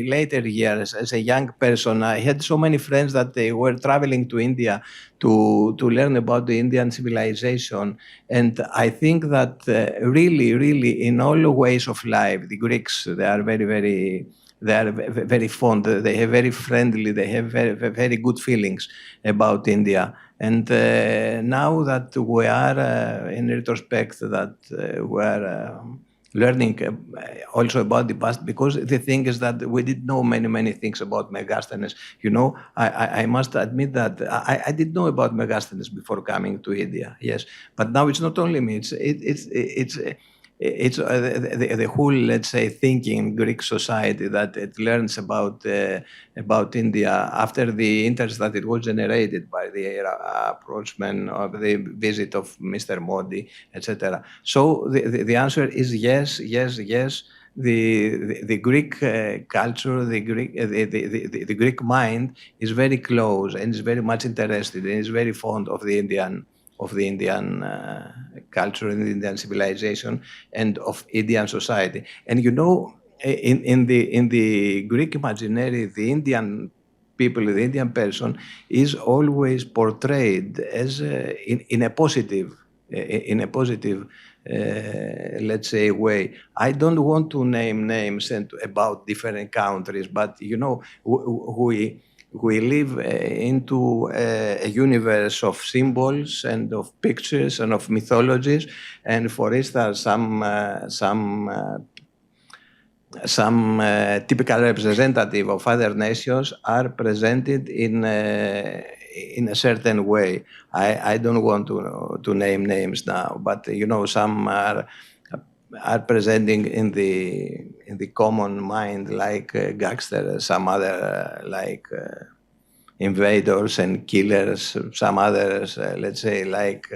later years, as a young person, I had so many friends that they were traveling to India to learn about the Indian civilization. And I think that really, in all ways of life, the Greeks, they are very fond. They have very friendly, they have very good feelings about India. And now that we are, in retrospect, that we are learning also about the past, because the thing is that we did know many things about Megasthenes. I must admit that I did know about Megasthenes before coming to India, yes. But now it's not only me, it's the whole, let's say, thinking Greek society that it learns about India after the interest that it was generated by the approachment of the visit of Mr. Modi, etc. So the answer is yes. The Greek culture, the Greek mind is very close and is very much interested and is very fond of the Indian culture and Indian civilization and of Indian society. And in the Greek imaginary, the Indian people, the Indian person is always portrayed as in a positive, let's say, way. I don't want to name names about different countries, but we live into a universe of symbols and of pictures and of mythologies. And for instance, some typical representative of other nations are presented in a certain way. I don't want to name names now, but some are presenting in the common mind like gangsters, some other like invaders and killers, some others, let's say, like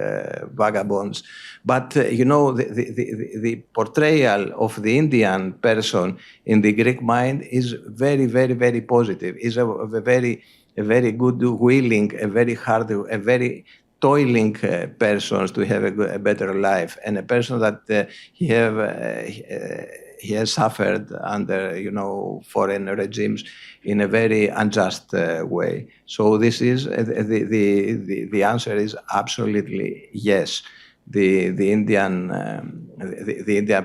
vagabonds. But the portrayal of the Indian person in the Greek mind is very, very, very positive. Is a very good willing, a very hard, a very toiling persons to have a better life, and a person that he has suffered under foreign regimes in a very unjust way. So this is the answer is absolutely yes. The Indian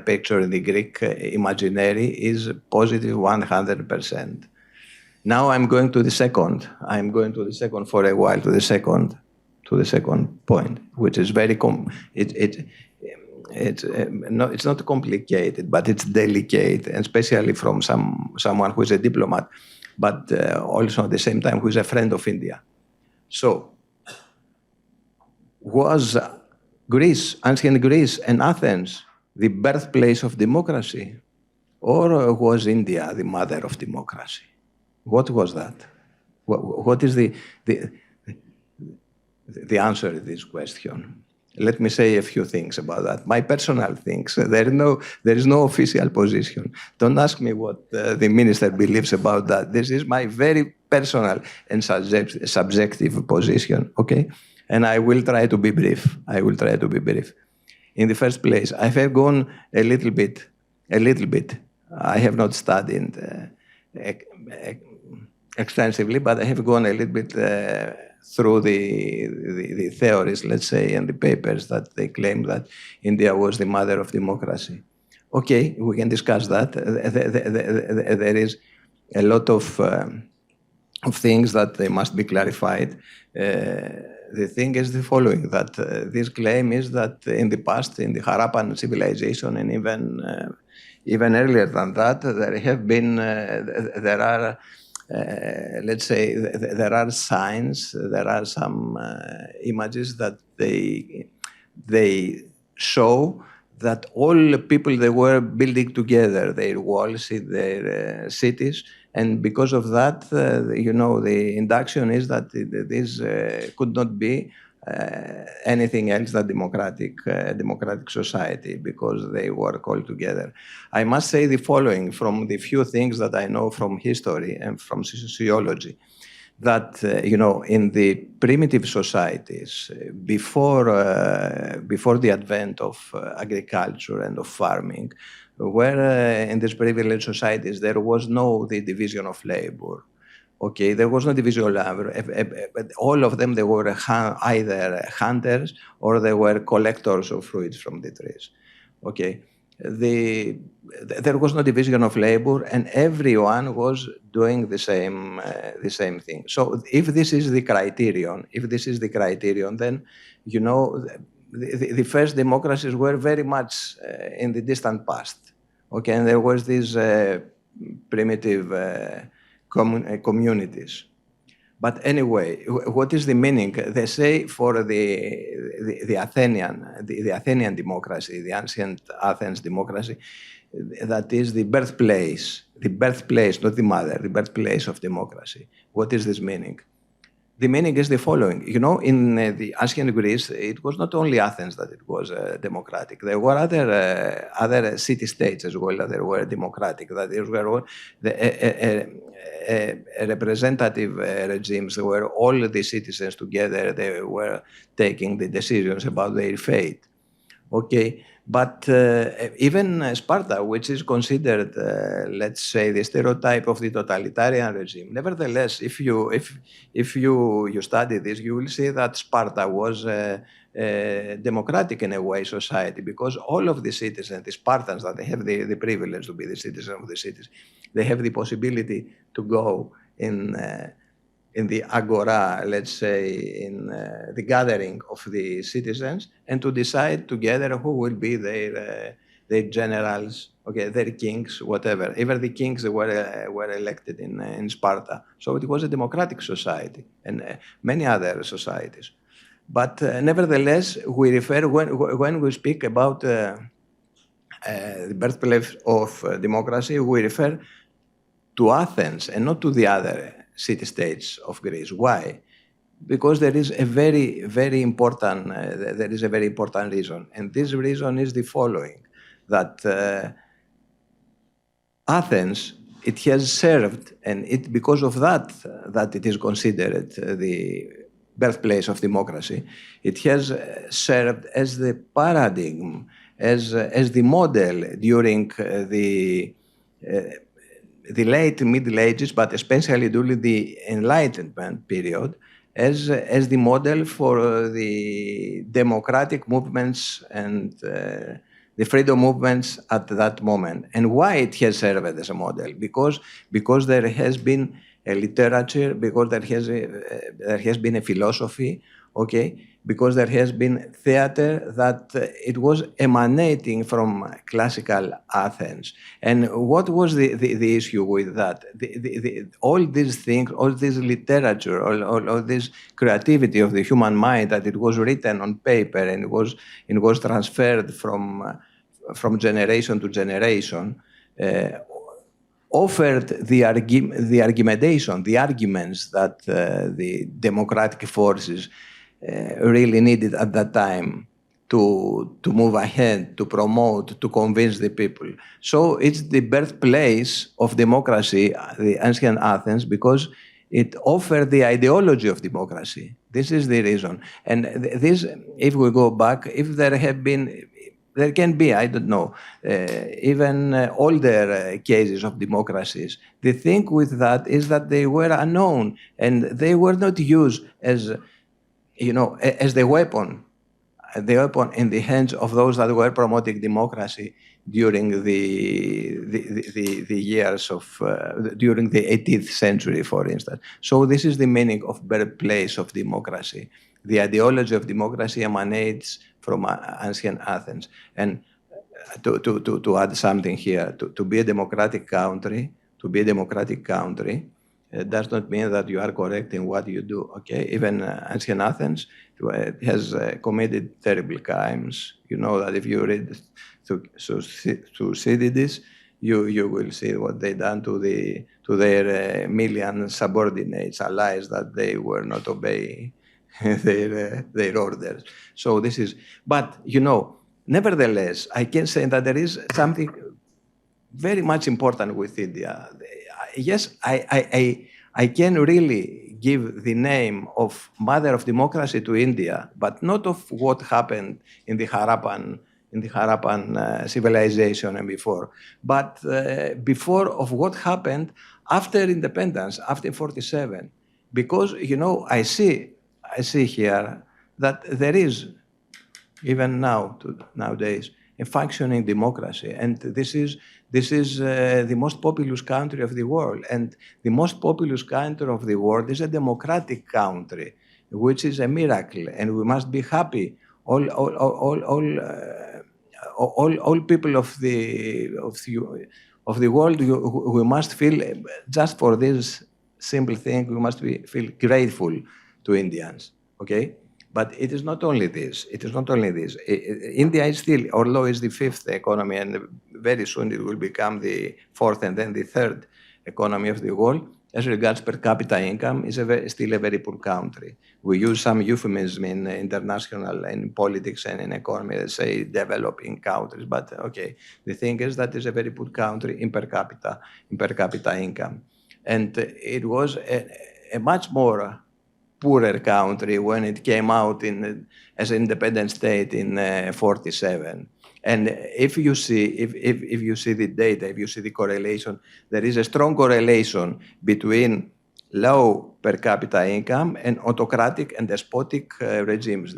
picture in the Greek imaginary is positive 100%. Now I'm going to the second. I'm going to the second for a while. To the second point, which is very it's not complicated, but it's delicate, and especially from someone who is a diplomat, but also at the same time who is a friend of India. So, was Greece, ancient Greece and Athens, the birthplace of democracy, or was India the mother of democracy? What was that? What is the the answer to this question. Let me say a few things about that. My personal things. There is no official position. Don't ask me what the minister believes about that. This is my very personal and subjective position. Okay, and I will try to be brief. In the first place, I have gone a little bit. I have not studied extensively, but I have gone a little bit through the theories, let's say, and the papers that they claim that India was the mother of democracy. Okay, we can discuss that. There is a lot of things that they must be clarified. The thing is the following, that this claim is that in the past, in the Harappan civilization, and even earlier than that, there are let's say, there are signs, there are some images that they show that all people, they were building together their walls in their cities, and because of that, the induction is that this could not be anything else than democratic society, because they work all together. I must say the following from the few things that I know from history and from sociology, that in the primitive societies before the advent of agriculture and of farming, where in these privileged societies there was no the division of labor. Okay, there was no division of labor, but all of them, they were either hunters or they were collectors of fruits from the trees. Okay, there was no division of labor, and everyone was doing the same thing. So, if this is the criterion, then the first democracies were very much in the distant past. Okay, and there was this primitive communities. But anyway, what is the meaning? They say for the Athenian democracy, the ancient Athens democracy, that is the birthplace, not the mother, the birthplace of democracy. What is this meaning? The meaning is the following. In the ancient Greece, it was not only Athens that it was democratic. There were other city-states as well that they were democratic. That there were representative regimes where all the citizens together, they were taking the decisions about their fate. Okay, but even Sparta, which is considered, let's say, the stereotype of the totalitarian regime, nevertheless, if you study this, you will see that Sparta was democratic in a way society, because all of the citizens, the Spartans, that they have the privilege to be the citizens of the cities, they have the possibility to go in the agora, let's say, in the gathering of the citizens, and to decide together who will be their generals, okay, their kings, whatever. Even the kings were elected in Sparta. So it was a democratic society, and many other societies. But nevertheless, we refer, when we speak about the birthplace of democracy, we refer to Athens and not to the other city-states of Greece. Why? Because there is a very important reason, and this reason is the following: that Athens, it has served, and because of that it is considered the birthplace of democracy. It has served as the paradigm, as the model during the late Middle Ages, but especially during the Enlightenment period, as the model for the democratic movements and the freedom movements at that moment. And why it has served as a model? Because there has been a literature, because there has been a philosophy, okay? Because there has been theater that it was emanating from classical Athens. And what was the issue with that? All these things, all this literature, all this creativity of the human mind, that it was written on paper and it was transferred from generation to generation, offered the arguments that the democratic forces really needed at that time to move ahead, to promote, to convince the people. So it's the birthplace of democracy, the ancient Athens, because it offered the ideology of democracy. This is the reason. And this, if we go back, if there have been, there can be, I don't know, even older cases of democracies. The thing with that is that they were unknown and they were not used as, as the weapon in the hands of those that were promoting democracy during the years of, during the 18th century, for instance. So this is the meaning of birthplace of democracy. The ideology of democracy emanates from ancient Athens. And to add something here, to be a democratic country, does not mean that you are correct in what you do, okay? Even ancient Athens has committed terrible crimes. You know that if you read Thucydides, you will see what they done to their million subordinates, allies that they were not obeying their orders. So this is, but nevertheless, I can say that there is something very much important with India. Yes, I can really give the name of mother of democracy to India, but not of what happened in the Harappan civilization and before, but before of what happened after independence, after 47. Because I see here that there is, even nowadays, a functioning democracy, and this is the most populous country of the world, and the most populous country of the world is a democratic country, which is a miracle, and we must be happy. All people of the world, we must feel, just for this simple thing, we must feel grateful to Indians. Okay. But it is not only this. India is still, although it's the fifth economy, and very soon it will become the fourth and then the third economy of the world, as regards per capita income, is still a very poor country. We use some euphemism in international, in politics and in economy, that say developing countries. But okay, the thing is that it's a very poor country in per capita income. And it was a much more poorer country when it came out as an independent state in 47. And if you see the data, if you see the correlation, there is a strong correlation between low per capita income and autocratic and despotic regimes,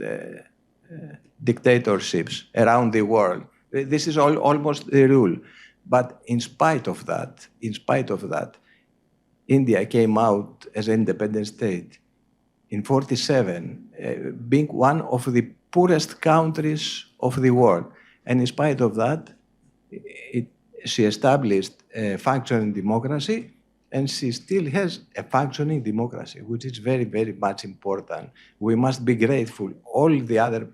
dictatorships around the world. This is almost the rule. But in spite of that, India came out as an independent state in 47, being one of the poorest countries of the world. And in spite of that, she established a functioning democracy, and she still has a functioning democracy, which is very, very much important. We must be grateful, all the other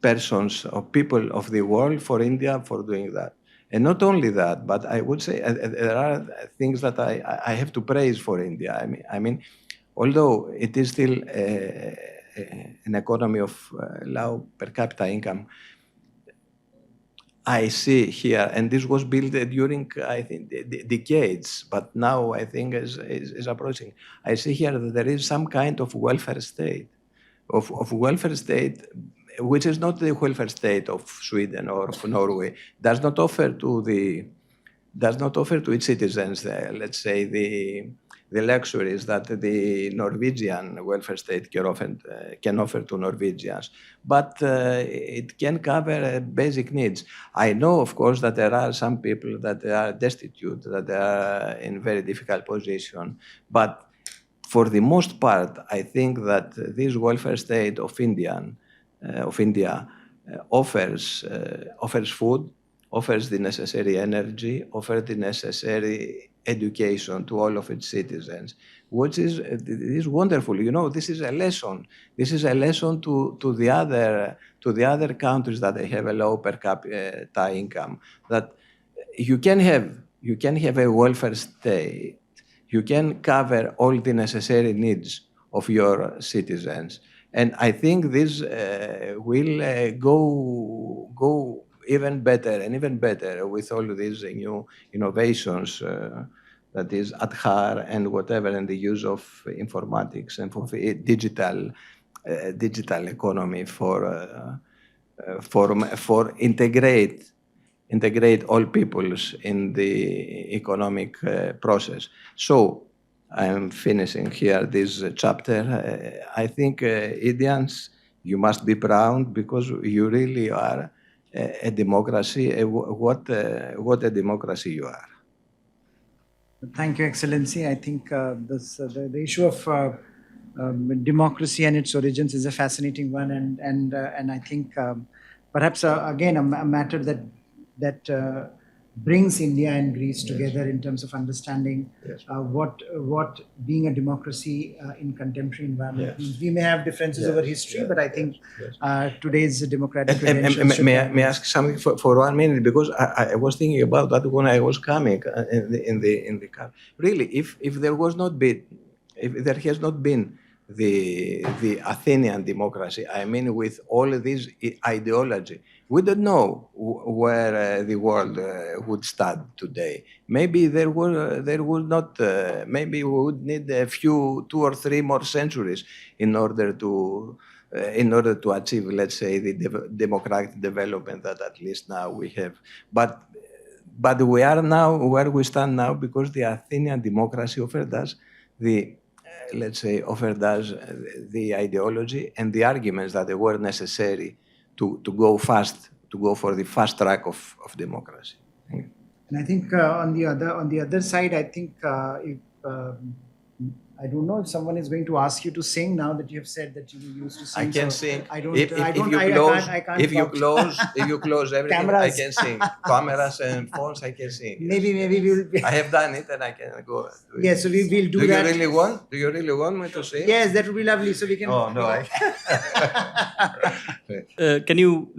persons or people of the world, for India for doing that. And not only that, but I would say there are things that I have to praise for India. I mean, although it is still an economy of low per capita income, I see here, and this was built during, I think, decades, but now I think is approaching. I see here that there is some kind of welfare state, which is not the welfare state of Sweden or of Norway. Does not offer to its citizens, let's say, the luxuries that the Norwegian welfare state can offer to Norwegians, but it can cover basic needs. I know, of course, that there are some people that are destitute, that are in very difficult position, but for the most part, I think that this welfare state of India offers food, offers the necessary energy, offers the necessary education to all of its citizens, which is wonderful. This is a lesson. This is a lesson to the other countries that they have a low per capita income, that you can have a welfare state. You can cover all the necessary needs of your citizens, And I think this will go even better and even better with all of these new innovations, that is Adhar and whatever, and the use of informatics and for digital economy for integrate all peoples in the economic process. So I'm finishing here this chapter. I think Indians, you must be proud because you really are a democracy. What a democracy you are. Thank you, Excellency. I think the issue of democracy and its origins is a fascinating one, and I think perhaps again a matter that brings India and Greece together in terms of understanding what being a democracy in contemporary environment means. We may have differences over history, but I think today's democratic credentials may I ask something for 1 minute, because I was thinking about that when I was coming in the car. Really, if there has not been the Athenian democracy, I mean, with all of this ideology, we don't know where the world would stand today. Maybe there would not. Maybe we would need a few, 2 or 3 more centuries in order to achieve, let's say, the democratic development that at least now we have. But we are now where we stand now because the Athenian democracy offered us the ideology and the arguments that were necessary to go for the fast track of democracy. And I think on the other side, I think if I don't know if someone is going to ask you to sing now that you have said that you used to sing. I can sing. I don't. If you close everything, Cameras. I can sing. Cameras and phones, I can sing. Yes. Maybe we will. I have done it, and I can go. Yes, so we will do that. Do you really want me to sing? Yes, that would be lovely. So we can. Oh no! Can you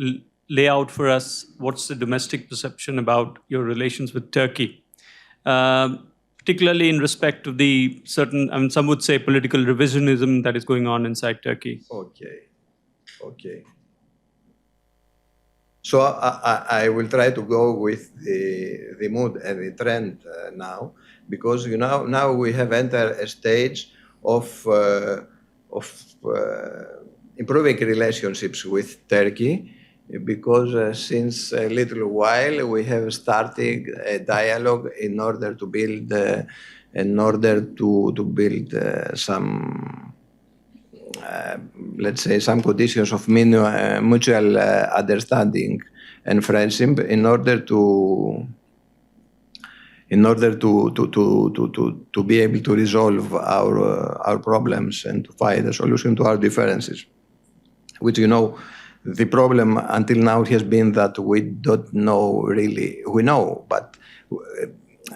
lay out for us what's the domestic perception about your relations with Turkey? Particularly in respect of the certain, I mean, some would say political revisionism that is going on inside Turkey. Okay. So I will try to go with the mood and the trend now, because now we have entered a stage of improving relationships with Turkey, because since a little while we have started a dialogue in order to build some let's say some conditions of mutual understanding and friendship in order to be able to resolve our problems and to find a solution to our differences, which the problem until now has been that we don't know really. We know, but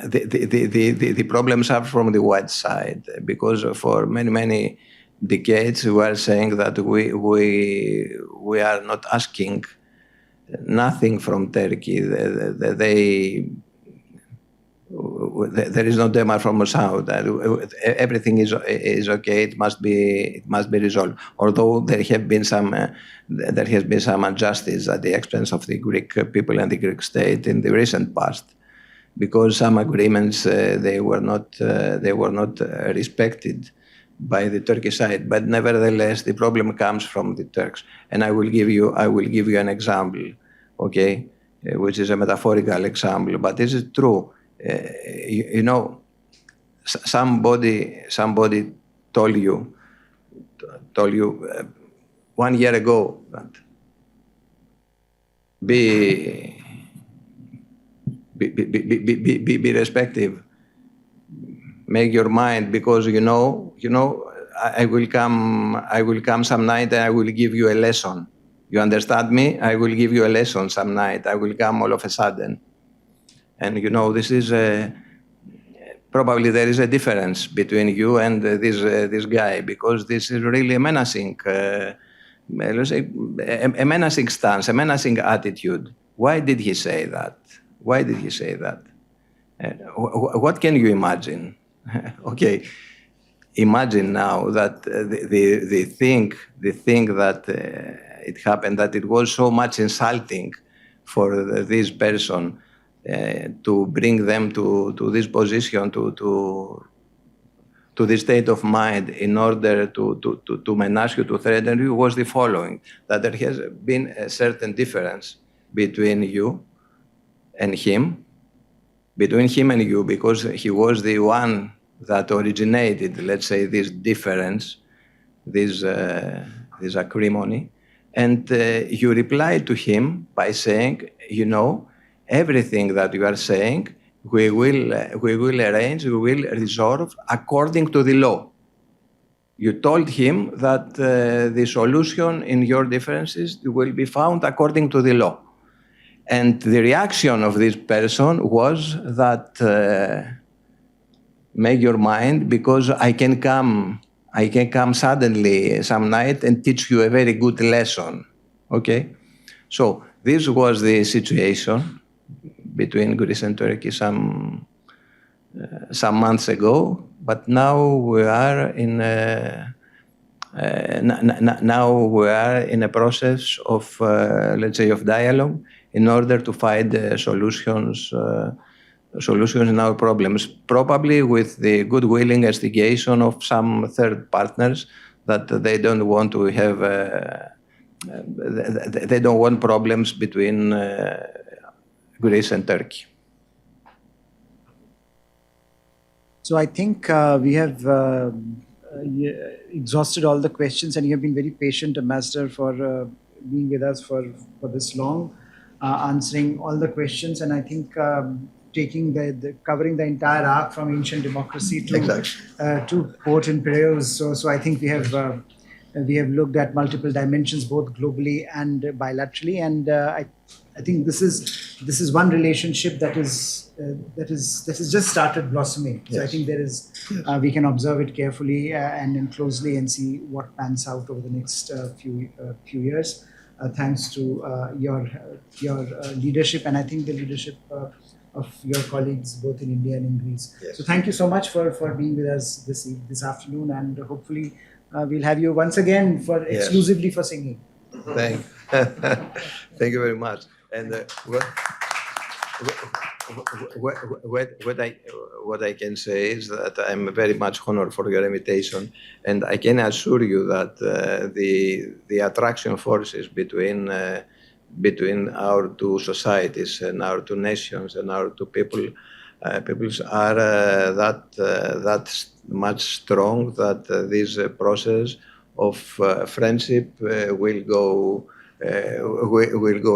the problems are from the white side, because for many decades we were saying that we are not asking nothing from Turkey. There is no demand from us out. Everything is okay. It must be resolved. Although there has been some injustice at the expense of the Greek people and the Greek state in the recent past, because some agreements they were not respected by the Turkish side. But nevertheless, the problem comes from the Turks. And I will give you an example, okay, which is a metaphorical example, but this is true. Somebody told you 1 year ago that be respectful, make your mind, because I will come some night and I will give you a lesson. You understand me? I will give you a lesson some night. I will come all of a sudden. And this is probably there is a difference between you and this guy, because this is really a menacing, let's say, a menacing stance, a menacing attitude. Why did he say that? What can you imagine? Okay, imagine now that they think that it happened, that it was so much insulting for this person to bring them to this position, to this state of mind in order to menace you, to threaten you, was the following: that there has been a certain difference between you and him, because he was the one that originated, let's say, this difference, this acrimony, and you replied to him by saying, you know, everything that you are saying, we will arrange, we will resolve according to the law. You told him that the solution in your differences will be found according to the law. And the reaction of this person was that, make your mind, because I can come suddenly some night and teach you a very good lesson, okay? So this was the situation between Greece and Turkey some months ago, but now we are in a process of, let's say, of dialogue in order to find solutions in our problems, probably with the goodwill investigation of some third partners that they don't want to have, they don't want problems between Greece and Turkey. So I think we have exhausted all the questions, and you have been very patient, Ambassador, for being with us for this long, answering all the questions, and I think covering the entire arc from ancient democracy to Port and Piraeus. So I think we have looked at multiple dimensions, both globally and bilaterally, and I think this is one relationship that is just started blossoming. Yes. So I think we can observe it carefully and closely and see what pans out over the next few years. Thanks to your leadership, and I think the leadership of your colleagues both in India and in Greece. Yes. So thank you so much for being with us this afternoon, and hopefully we'll have you once again exclusively for singing. Thank you very much. And what I can say is that I'm very much honored for your invitation, and I can assure you that the attraction forces between our two societies and our two nations and our two peoples are that much strong that this process of friendship will go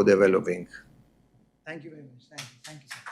developing. Thank you very much. Thank you, sir.